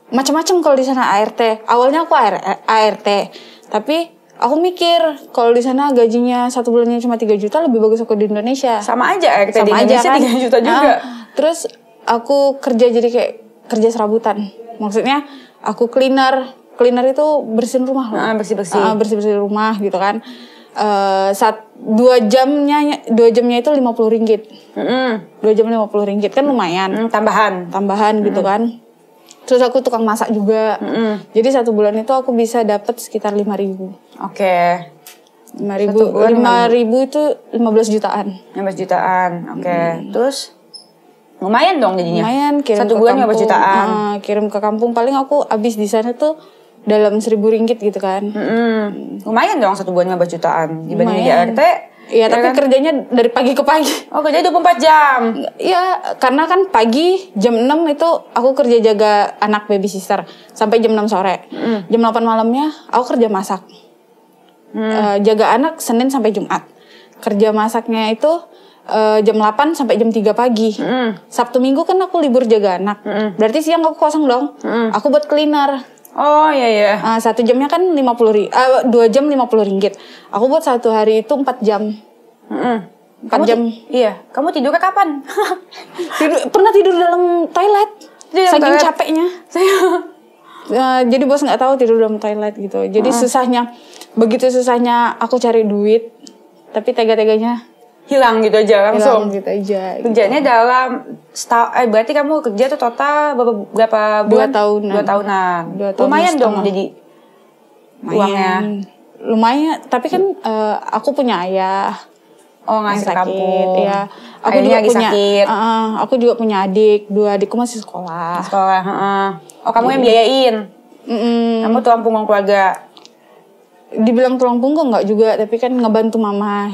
Macam-macam kalau di sana ART. Awalnya aku ART. Tapi aku mikir kalau di sana gajinya 1 bulannya cuma 3 juta, lebih bagus aku di Indonesia. Sama aja ART di kan? Indonesia 3 juta juga. Terus aku kerja jadi kayak kerja serabutan. Maksudnya aku cleaner itu bersihin rumah loh. Bersih-bersih rumah gitu kan. 2 jamnya itu 50 ringgit. 2 jam 50 ringgit kan lumayan. Tambahan gitu kan. Terus aku tukang masak juga. Jadi 1 bulan itu aku bisa dapat sekitar 5.000. Oke. 5.000 itu 15 jutaan. 15 jutaan. Oke. Terus lumayan dong jadinya. Lumayan, kirim 1 bulan 15 jutaan. Kirim ke kampung, paling aku habis di sana tuh dalam 1.000 ringgit gitu kan. Lumayan dong 1 bulan 15 jutaan dibanding di ART. Iya, tapi kan kerjanya dari pagi ke pagi. Oh, kerjanya 24 jam. Iya, karena kan pagi jam 6 itu aku kerja jaga anak baby sister sampai jam 6 sore. Jam 8 malamnya aku kerja masak. Jaga anak Senin sampai Jumat. Kerja masaknya itu jam 8 sampai jam 3 pagi. Sabtu Minggu kan aku libur jaga anak. Berarti siang aku kosong dong. Aku buat cleaner. Oh iya. 1 jamnya kan 2 jam 50 ringgit. Aku buat 1 hari itu 4 jam. 4 jam. Iya. Kamu tidurnya kapan? Pernah tidur dalam toilet. Saking capeknya. Jadi bos nggak tahu tidur dalam toilet gitu. Jadi begitu susahnya aku cari duit, tapi tega-teganya hilang gitu aja langsung. Kerjanya dalam berarti kamu kerja tuh total berapa bulan? 2 tahunan. Lumayan dong jadi uangnya. Lumayan, tapi kan aku punya ayah. Oh, ngasih kampung. Ya. Aku juga punya adik. 2 adikku masih sekolah. Oh, kamu yang biayain. Kamu tulang punggung keluarga. Dibilang tulang punggung nggak juga, tapi kan ngebantu mama.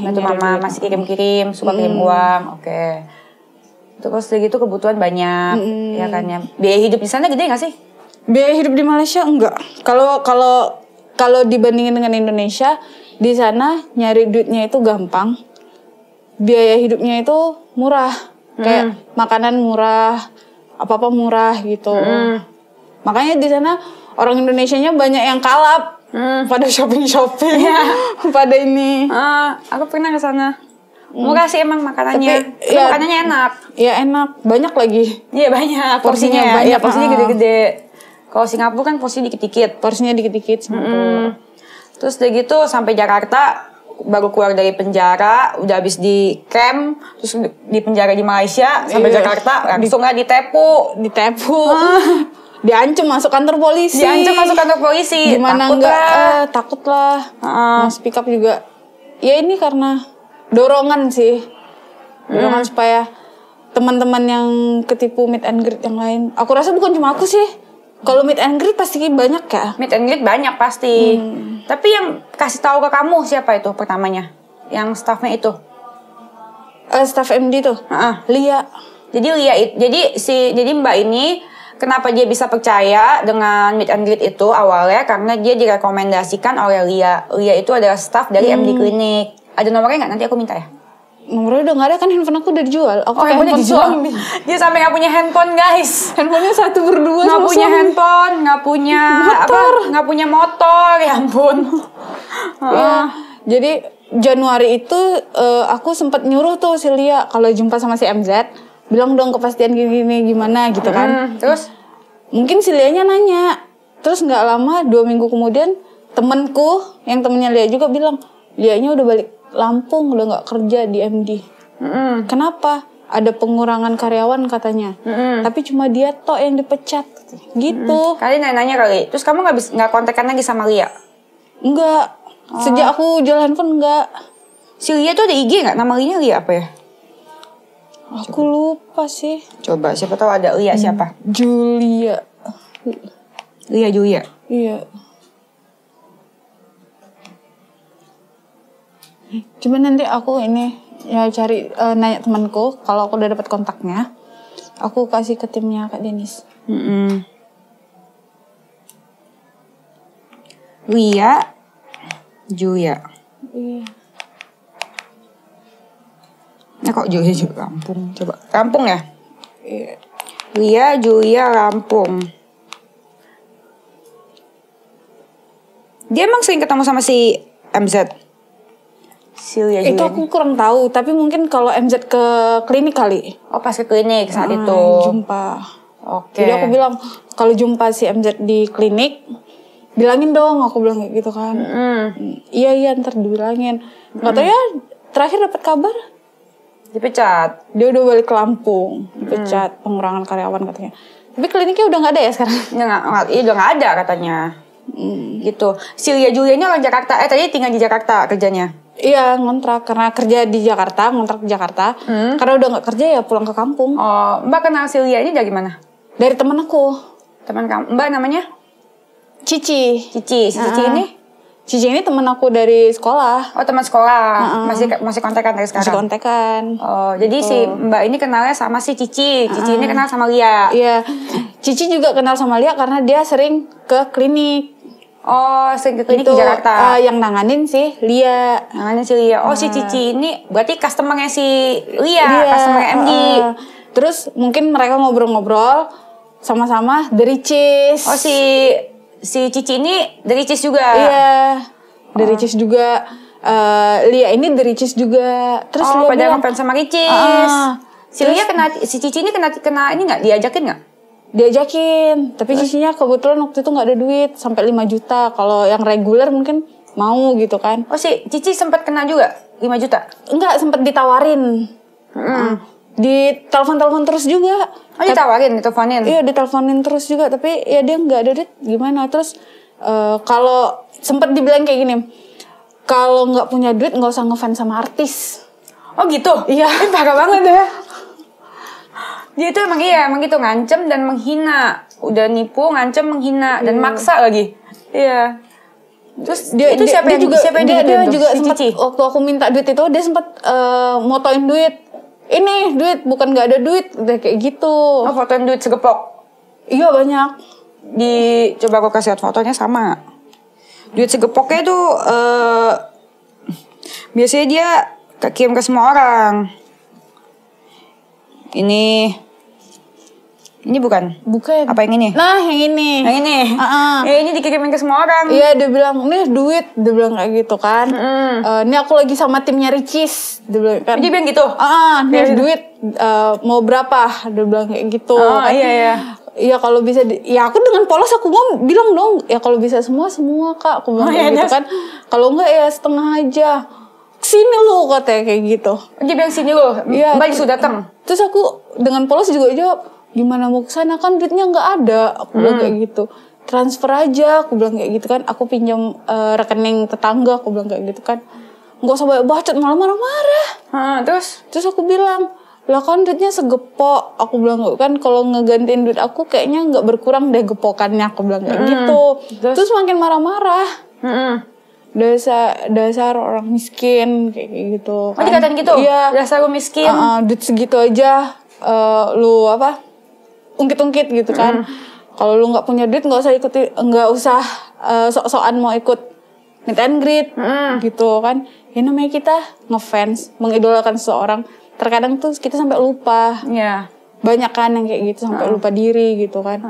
Masih kirim-kirim, suka kirim uang. Oke. Terus segitu kebutuhan banyak, ya kan ya. Biaya hidup di sana gede nggak sih? Biaya hidup di Malaysia enggak. Kalau dibandingin dengan Indonesia, di sana nyari duitnya itu gampang. Biaya hidupnya itu murah. Kayak makanan murah, apa-apa murah gitu. Makanya di sana orang Indonesianya banyak yang kalap. Pada shopping pada ini. Aku pernah ke sana. Murah sih emang makanannya. Tapi makanannya enak. Iya enak, banyak lagi. Iya banyak. Porsinya banyak. Porsinya gede-gede. Kalau Singapura kan porsinya dikit-dikit. Singapura. Terus udah gitu sampai Jakarta, baru keluar dari penjara, udah habis di camp, terus di penjara di Malaysia sampai Jakarta langsung nggak ditepu. Diancam masuk kantor polisi. Gimana enggak? Takut lah. Speak up juga. Ya ini karena dorongan sih. Dorongan supaya teman-teman yang ketipu meet and greet yang lain. Aku rasa bukan cuma aku sih. Kalau meet and greet pasti banyak ya. Meet and greet banyak pasti. Tapi yang kasih tahu ke kamu siapa itu pertamanya? Yang staffnya itu? Staff MD tuh. Lia. Jadi Mbak ini kenapa dia bisa percaya dengan meet and greet itu awalnya karena dia direkomendasikan oleh Lia. Lia itu adalah staff dari MD Klinik. Ada nomornya nggak? Nanti aku minta ya. Nomornya udah gak ada kan, handphone aku udah dijual. Aku handphone dijual. Dia sampai nggak punya handphone guys. Handphonenya 1 berdua. Nggak punya handphone, nggak punya motor. Nggak punya motor, ya ampun. Ya, jadi Januari itu aku sempat nyuruh tuh si Lia kalau jumpa sama si MZ, bilang dong kepastian gini gimana gitu kan. Terus mungkin si Lianya nanya. Terus nggak lama 2 minggu kemudian temenku yang temennya Lia juga bilang, Lianya udah balik Lampung, udah nggak kerja di MD. Kenapa? Ada pengurangan karyawan katanya. Tapi cuma dia tok yang dipecat. Gitu. Kali nanya kali. Terus kamu nggak kontekan lagi sama Lia? Enggak. Sejak aku jual handphone enggak. Si Lia tuh ada IG nggak? Nama Lia Lia apa ya? Aku lupa sih. Coba siapa tahu ada Lia siapa? Julia. Julia. Iya. Cuma nanti aku ini ya cari nanya temanku kalau aku udah dapat kontaknya, aku kasih ke timnya Kak Denis. Lia, Julia. Iya. Nah kok Julia juga Lampung? Coba Lampung ya? Iya. Lia, Julia, Lampung. Dia emang sering ketemu sama si MZ? Lia, itu aku kurang tahu, tapi mungkin kalau MZ ke klinik kali. Oh pas ke klinik saat itu. Jumpa. Oke. Jadi aku bilang kalau jumpa si MZ di klinik, bilangin dong, aku bilang kayak gitu kan. Iya ntar dibilangin. Nggak tahu ya, terakhir dapat kabar dipecat. Dia udah balik ke Lampung, dipecat, pengurangan karyawan katanya. Tapi kliniknya udah nggak ada ya sekarang? Iya udah nggak ada katanya. Gitu. Si Lia Julianya orang Jakarta. Tadi tinggal di Jakarta kerjanya. Iya ngontrak karena kerja di Jakarta, ngontrak di Jakarta. Karena udah nggak kerja ya pulang ke kampung. Oh, Mbak kenal si Lia ini dari mana? Dari teman aku. Teman kamu, Mbak namanya? Cici. Si Cici ini? Cici ini teman aku dari sekolah. Oh teman sekolah. Masih kontekan dari sekarang? Masih kontekan. Oh jadi si Mbak ini kenalnya sama si Cici. Cici ini kenal sama Lia. Iya. Cici juga kenal sama Lia karena dia sering ke klinik. Oh, sering ke klinik di Jakarta. Yang nanganin sih Lia. Nanganin si Lia. Oh, si Cici ini berarti customer-nya si Lia, customer MD. Terus mungkin mereka ngobrol-ngobrol sama-sama dari Cis. Oh, si Cici ini dari Cis juga. Iya. Dari Cis juga. Lia ini dari Cis juga. Terus Lia pada bilang ngefans sama Ricis. Si Lia si Cici ini kena ini enggak diajakin enggak? Diajakin, tapi Cicinya kebetulan waktu itu nggak ada duit sampai 5 juta. Kalau yang reguler mungkin mau gitu kan. Oh si Cici sempat kena juga 5 juta? Enggak, sempat ditawarin. Di telepon terus juga. Oh ditawarin, diteleponin? Iya diteleponin terus juga, tapi ya dia nggak ada duit gimana. Terus kalau sempat dibilang kayak gini, kalau nggak punya duit nggak usah ngefans sama artis. Oh gitu? Iya. Parah banget ya. Dia itu emang gitu ngancem dan menghina. Udah nipu, ngancem, menghina dan maksa lagi. Iya. Terus dia siapa yang juga si sempat waktu aku minta duit itu dia sempat motoin duit. Ini duit bukan nggak ada duit udah kayak gitu. Oh fotoin duit segepok. Iya banyak. Coba aku kasih lihat fotonya sama. Duit segepoknya tuh biasanya dia kirim ke semua orang. Ini bukan? Bukan. Apa yang ini? Nah, yang ini. Yang ini? Ya ini dikirimin ke semua orang. Iya, dia bilang, nih duit. Dia bilang kayak gitu kan. Ini aku lagi sama timnya Ricis. Dia bilang kan. Dia bilang gitu? Nih duit mau berapa? Dia bilang kayak gitu. Kan. Iya. Iya kalau bisa ya aku dengan polos aku bilang dong ya kalau bisa semua Kak aku bilang kayak gitu kan. Kalau enggak ya setengah aja. Sini lo katanya kayak gitu. Dia bilang sini lo. Iya. Balik sudah datang. Terus aku dengan polos juga jawab, gimana mau kesana kan duitnya nggak ada. Aku bilang kayak gitu. Transfer aja, aku bilang kayak gitu kan. Aku pinjam rekening tetangga, aku bilang kayak gitu kan. Nggak usah banyak bacot, malah marah-marah. Terus aku bilang, lah kan duitnya segepok. Aku bilang kan kalau ngegantiin duit aku kayaknya nggak berkurang deh gepokannya. Aku bilang kayak gitu. Terus makin marah-marah. Dasar orang miskin kayak gitu. Oh dikatain gitu? Iya. Dasar lu miskin. Duit segitu aja lu ungkit-ungkit gitu kan. Kalau lu nggak punya duit nggak usah sok-sokan mau ikut meet and greet gitu kan. Ya namanya kita ngefans, mengidolakan seseorang. Terkadang tuh kita sampai lupa. Iya. Banyak kan yang kayak gitu sampai lupa diri gitu kan.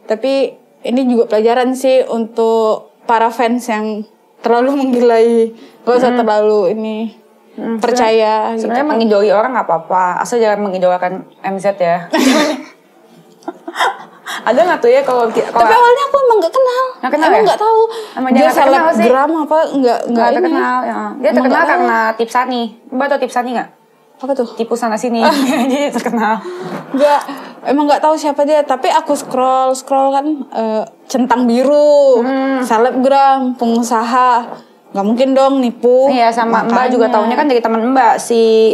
Tapi ini juga pelajaran sih untuk para fans yang terlalu menggilai. Gak usah terlalu ini percaya. Sebenarnya gitu. mengidoli orang nggak apa-apa, asal jangan mengidolakan MZ ya. Ada nggak tuh ya kalau Tapi awalnya aku emang gak kenal. Nggak kenal emang ya? gak tahu. Emang Dia dia nggak kenal sih? selebgram apa nggak nggak ini. terkenal ya. Dia Emang terkenal nggak tahu. karena Tipsani. Mbak tau Tipsani nggak? Apa tuh? Tipu sana sini. Jadi terkenal. Enggak, emang nggak tahu siapa dia. Tapi aku scroll kan centang biru, selebgram, pengusaha. Nggak mungkin dong nipu. Iya, sama Mbak Makanya. juga taunya kan dari teman Mbak si.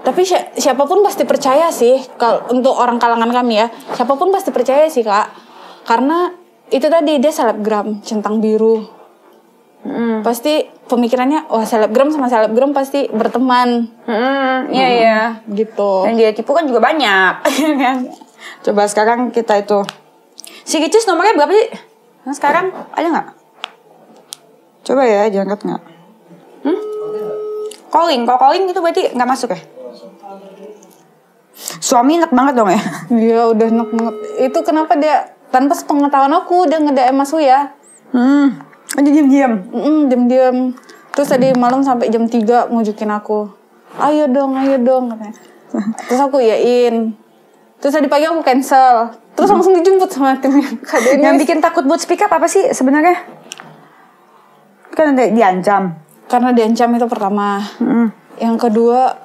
Tapi siapapun pasti percaya sih. Kalau untuk orang kalangan kami ya, siapapun pasti percaya sih Kak. Karena itu tadi dia selebgram, centang biru. Pasti pemikirannya, wah selebgram sama selebgram pasti berteman. Iya iya. Gitu. Dan dia tipu kan juga banyak. Kan? Coba sekarang kita itu. Si Ricis nomornya berapa sih? Nah, sekarang ada nggak? Coba ya, diangkat nggak? Calling, kalau calling itu berarti nggak masuk ya? Suami enak banget dong ya? Iya udah enak banget. Itu kenapa dia tanpa sepengetahuan aku dia nge-DM Mas Uya. Aja diam-diam. Diam-diam. Terus tadi malam sampai jam 3 ngujukin aku. Ayo dong katanya. Terus aku iyain. Terus tadi pagi aku cancel. Terus langsung dijemput sama timnya. Yang bikin takut buat speak up apa sih sebenarnya? Kan ada diancam. Karena diancam itu pertama. Yang kedua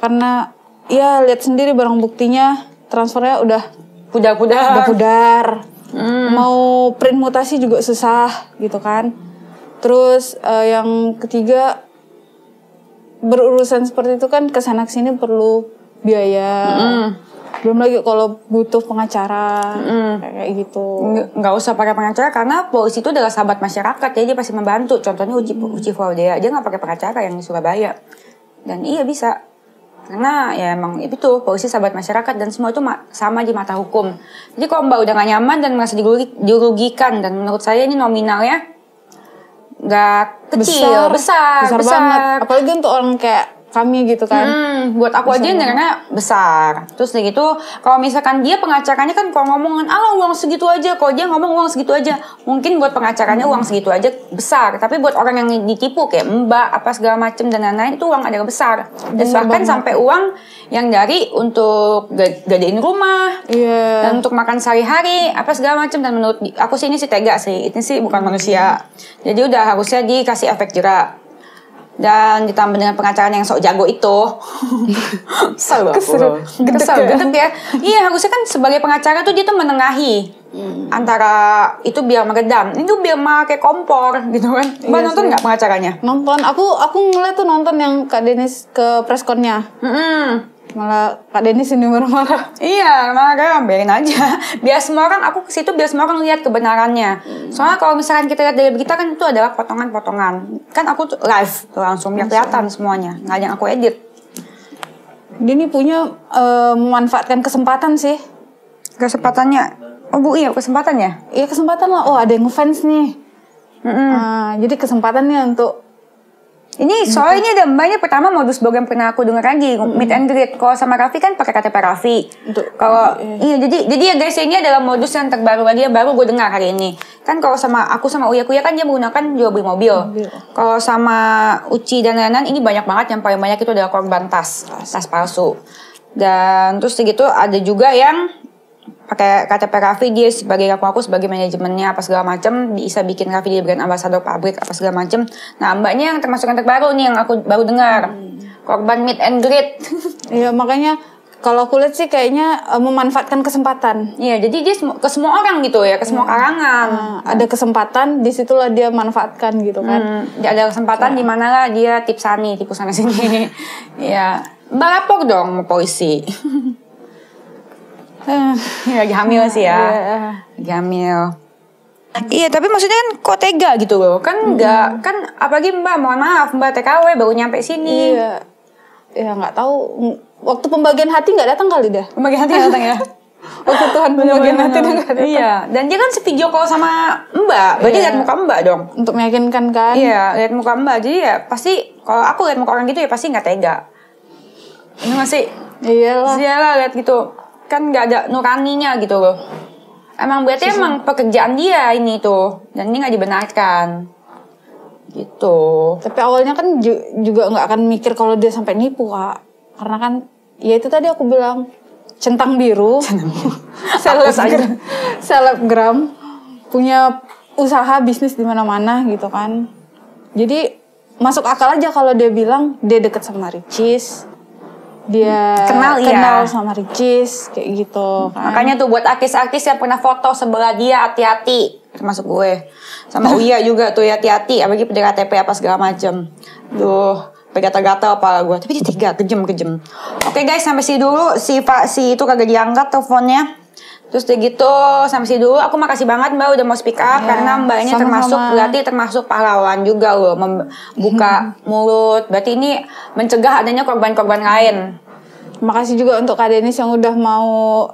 karena ya lihat sendiri barang buktinya transfernya udah pudar. Mau print mutasi juga susah gitu kan. Terus yang ketiga berurusan seperti itu kan kesana kesini perlu biaya. Belum lagi kalau butuh pengacara kayak gitu. Nggak usah pakai pengacara karena polisi itu adalah sahabat masyarakat ya, dia pasti membantu. Contohnya Uci Faudia aja nggak pakai pengacara yang di Surabaya. Dan iya bisa. Karena ya emang itu polisi sahabat masyarakat dan semua itu sama di mata hukum. Jadi kalau Mbak udah gak nyaman dan merasa dirugikan, dan menurut saya ini nominalnya nggak kecil, besar banget. Apalagi untuk orang kayak kami gitu kan. Buat aku aja karena besar. Terus udah gitu, kalau misalkan dia pengacaranya kan kalau ngomongin uang segitu aja, kalau dia ngomong uang segitu aja, mungkin buat pengacaranya uang segitu aja besar. Tapi buat orang yang ditipu kayak Mbak apa segala macem dan lain-lain itu uang ada besar. Dan bahkan sampai uang yang dari untuk gadein rumah, dan untuk makan sehari-hari apa segala macem. Dan menurut aku sih ini sih tega sih, ini sih bukan manusia. Jadi udah harusnya dikasih efek jerak. Dan ditambah dengan pengacaranya yang sok jago itu. Kesel gedek ya. Iya, harusnya kan sebagai pengacara tuh dia tuh menengahi antara itu biar meredam, itu biar pakai kompor gitu kan. Mbak nonton nggak pengacaranya? Nonton. Aku ngeliat tuh nonton yang Kak Denis ke pressconnya. Malah Kak Denis ini marah-marah. Iya, marah, biarin aja. Biar semua orang, aku ke situ biar semua orang lihat kebenarannya. Soalnya kalau misalkan kita lihat dari berita kan itu adalah potongan-potongan. Kan aku tuh live tuh langsung biar kelihatan semuanya. Nggak ada yang aku edit. Dia ini punya memanfaatkan kesempatan sih. Kesempatannya. Oh Bu, iya kesempatannya. Iya kesempatan lah. Oh ada yang ngefans nih. Jadi kesempatannya untuk ini soalnya ini ada mbaknya pertama modus blog yang pernah aku dengar lagi meet and greet. Kalau sama Raffi kan pakai KTP Raffi. Kalau iya jadi ya guys ini adalah modus yang terbaru lagi yang baru gue dengar hari ini. Kan kalau sama aku sama Uya kan dia menggunakan jual beli mobil. Kalau sama Uci dan lain-lain ini banyak banget, yang paling banyak itu adalah korban tas palsu. Dan terus segitu ada juga yang pakai KTP Raffi, dia sebagai aku sebagai manajemennya apa segala macam, bisa bikin Raffi dia brand ambassador pabrik apa segala macam. Nah mbaknya yang termasuk yang terbaru nih yang aku baru dengar, korban meet and greet. Iya makanya kalau aku lihat sih kayaknya memanfaatkan kesempatan. Iya jadi dia ke semua orang gitu ya, ke semua karangan. Ada kesempatan, disitulah dia manfaatkan gitu kan. Ada kesempatan di mana lah dia tipu sana sini. Iya, mbak lapor dong sama polisi. Lagi hamil sih ya. Lagi hamil. Iya tapi maksudnya kan kok tega gitu loh. Kan enggak, kan apalagi mbak, mohon maaf mbak TKW baru nyampe sini. Iya. Ya nggak tahu. Waktu pembagian hati nggak datang kali dah. Pembagian hati nggak datang ya. Waktu Tuhan pembagian hati dengan Iya. Dan dia kan video call sama Mbak. Berarti lihat muka Mbak dong. untuk meyakinkan kan. Iya, lihat muka Mbak. Jadi ya pasti kalau aku lihat muka orang gitu ya pasti nggak tega. Ini masih Iyalah. lihat gitu. Kan nggak ada nuraninya gitu loh. Emang berarti emang pekerjaan dia ini tuh. Dan ini nggak dibenarkan. Gitu. Tapi awalnya kan juga nggak akan mikir kalau dia sampai nipu, Kak. Karena kan ya itu tadi aku bilang centang biru. selebgram punya usaha bisnis di mana-mana gitu kan. Jadi masuk akal aja kalau dia bilang dia deket sama Ricis. Dia kenal sama Ricis kayak gitu kan. Makanya tuh buat artis-artis yang pernah foto sebelah dia hati-hati, termasuk gue sama Uya juga tuh ya, hati-hati apalagi pada KTP apa segala macem. Duh, gatal-gatal apa gue, tapi dia kejam. Oke guys, sampai sini dulu. Si itu kagak diangkat teleponnya. Terus udah gitu sampai sini dulu. Aku makasih banget Mbak udah mau speak up karena Mbak ini termasuk pahlawan juga loh, membuka mulut. Berarti ini mencegah adanya korban-korban lain. Makasih juga untuk Kak Denis yang udah mau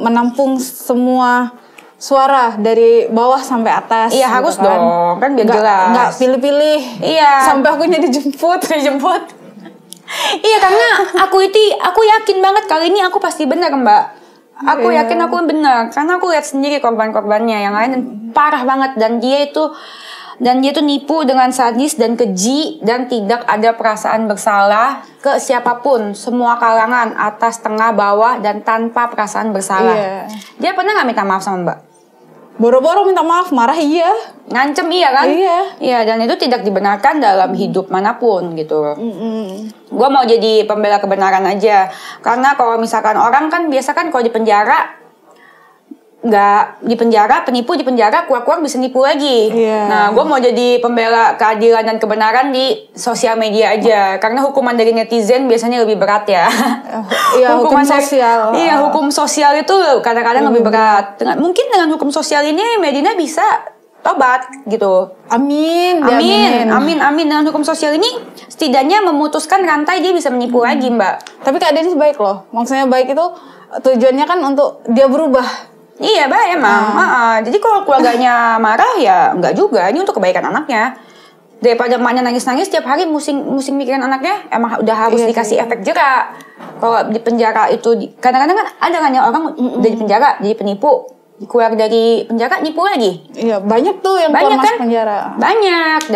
menampung semua suara dari bawah sampai atas. Iya, harus kan dong, kan biar jelas. Nggak pilih-pilih. Iya. Sampai aku dijemput. Iya, karena aku yakin banget kali ini aku pasti benar, Mbak. Aku yakin aku benar karena aku lihat sendiri korban-korbannya yang lain parah banget, dan dia itu nipu dengan sadis dan keji dan tidak ada perasaan bersalah ke siapapun, semua kalangan, atas, tengah, bawah, dan tanpa perasaan bersalah. Iya. Dia pernah nggak minta maaf sama Mbak? Boro-boro minta maaf, marah iya. Ngancem iya kan? Iya. Iya, dan itu tidak dibenarkan dalam hidup manapun gitu. Gue mau jadi pembela kebenaran aja. Karena kalau misalkan orang kan biasa kan kalau di penjara, nggak di penjara, penipu di penjara, keluar-keluar bisa nipu lagi. Iya. Nah, gue mau jadi pembela keadilan dan kebenaran di sosial media aja. Karena hukuman dari netizen biasanya lebih berat ya. Iya, hukum sosial. Iya, hukum sosial itu kadang-kadang lebih berat. Mungkin dengan hukum sosial ini Medina bisa tobat gitu. Amin. Dengan hukum sosial ini setidaknya memutuskan rantai dia bisa menipu lagi, Mbak. Tapi Kak Denis baik loh. Maksudnya baik itu tujuannya kan untuk dia berubah. Iya, baik emang. Jadi kalau keluarganya marah ya enggak juga. Ini untuk kebaikan anaknya. Daripada emaknya nangis-nangis tiap hari musing mikirin anaknya, emang udah harus dikasih efek jerak. Kalau di penjara itu kadang-kadang kan ada kan yang orang udah di penjara jadi penipu, keluar dari penjara nipu lagi. Iya, banyak tuh yang keluar masuk penjara. Banyak.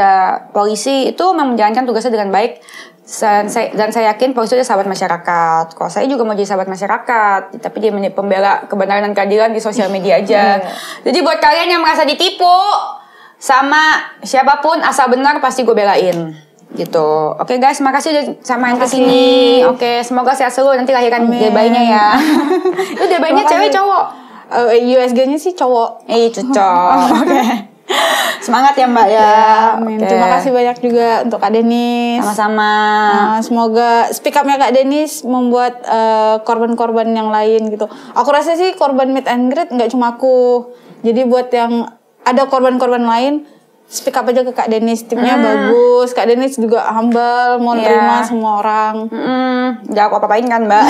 Polisi itu memang menjalankan tugasnya dengan baik. Dan saya yakin polisi itu sahabat masyarakat. Kalau saya juga mau jadi sahabat masyarakat, tapi dia pembela kebenaran dan keadilan di sosial media aja. Jadi buat kalian yang merasa ditipu sama siapapun, asal benar pasti gue belain gitu. Oke guys, makasih udah sama yang kesini. Oke, semoga sehat selalu, nanti lahirkan bayinya ya. Itu bayinya cewek cowok? USG-nya sih cowok. Cocok. Oke. Semangat ya Mbak ya. Amin. Terima kasih banyak juga untuk Kak Denis. Sama-sama. Semoga speak up-nya Kak Denis membuat korban-korban yang lain gitu. Aku rasa sih korban meet and greet nggak cuma aku. Jadi buat yang ada korban-korban lain, speak up aja ke Kak Denis. Timnya bagus. Kak Denis juga humble, mau nerima semua orang. Jangan aku apa-apain kan Mbak.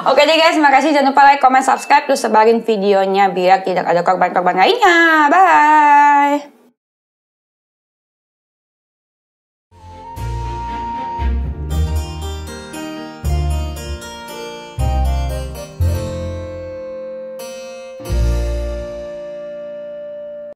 Oke deh guys, makasih. Jangan lupa like, comment, subscribe, terus sebarin videonya biar tidak ada korban-korban lainnya. Bye.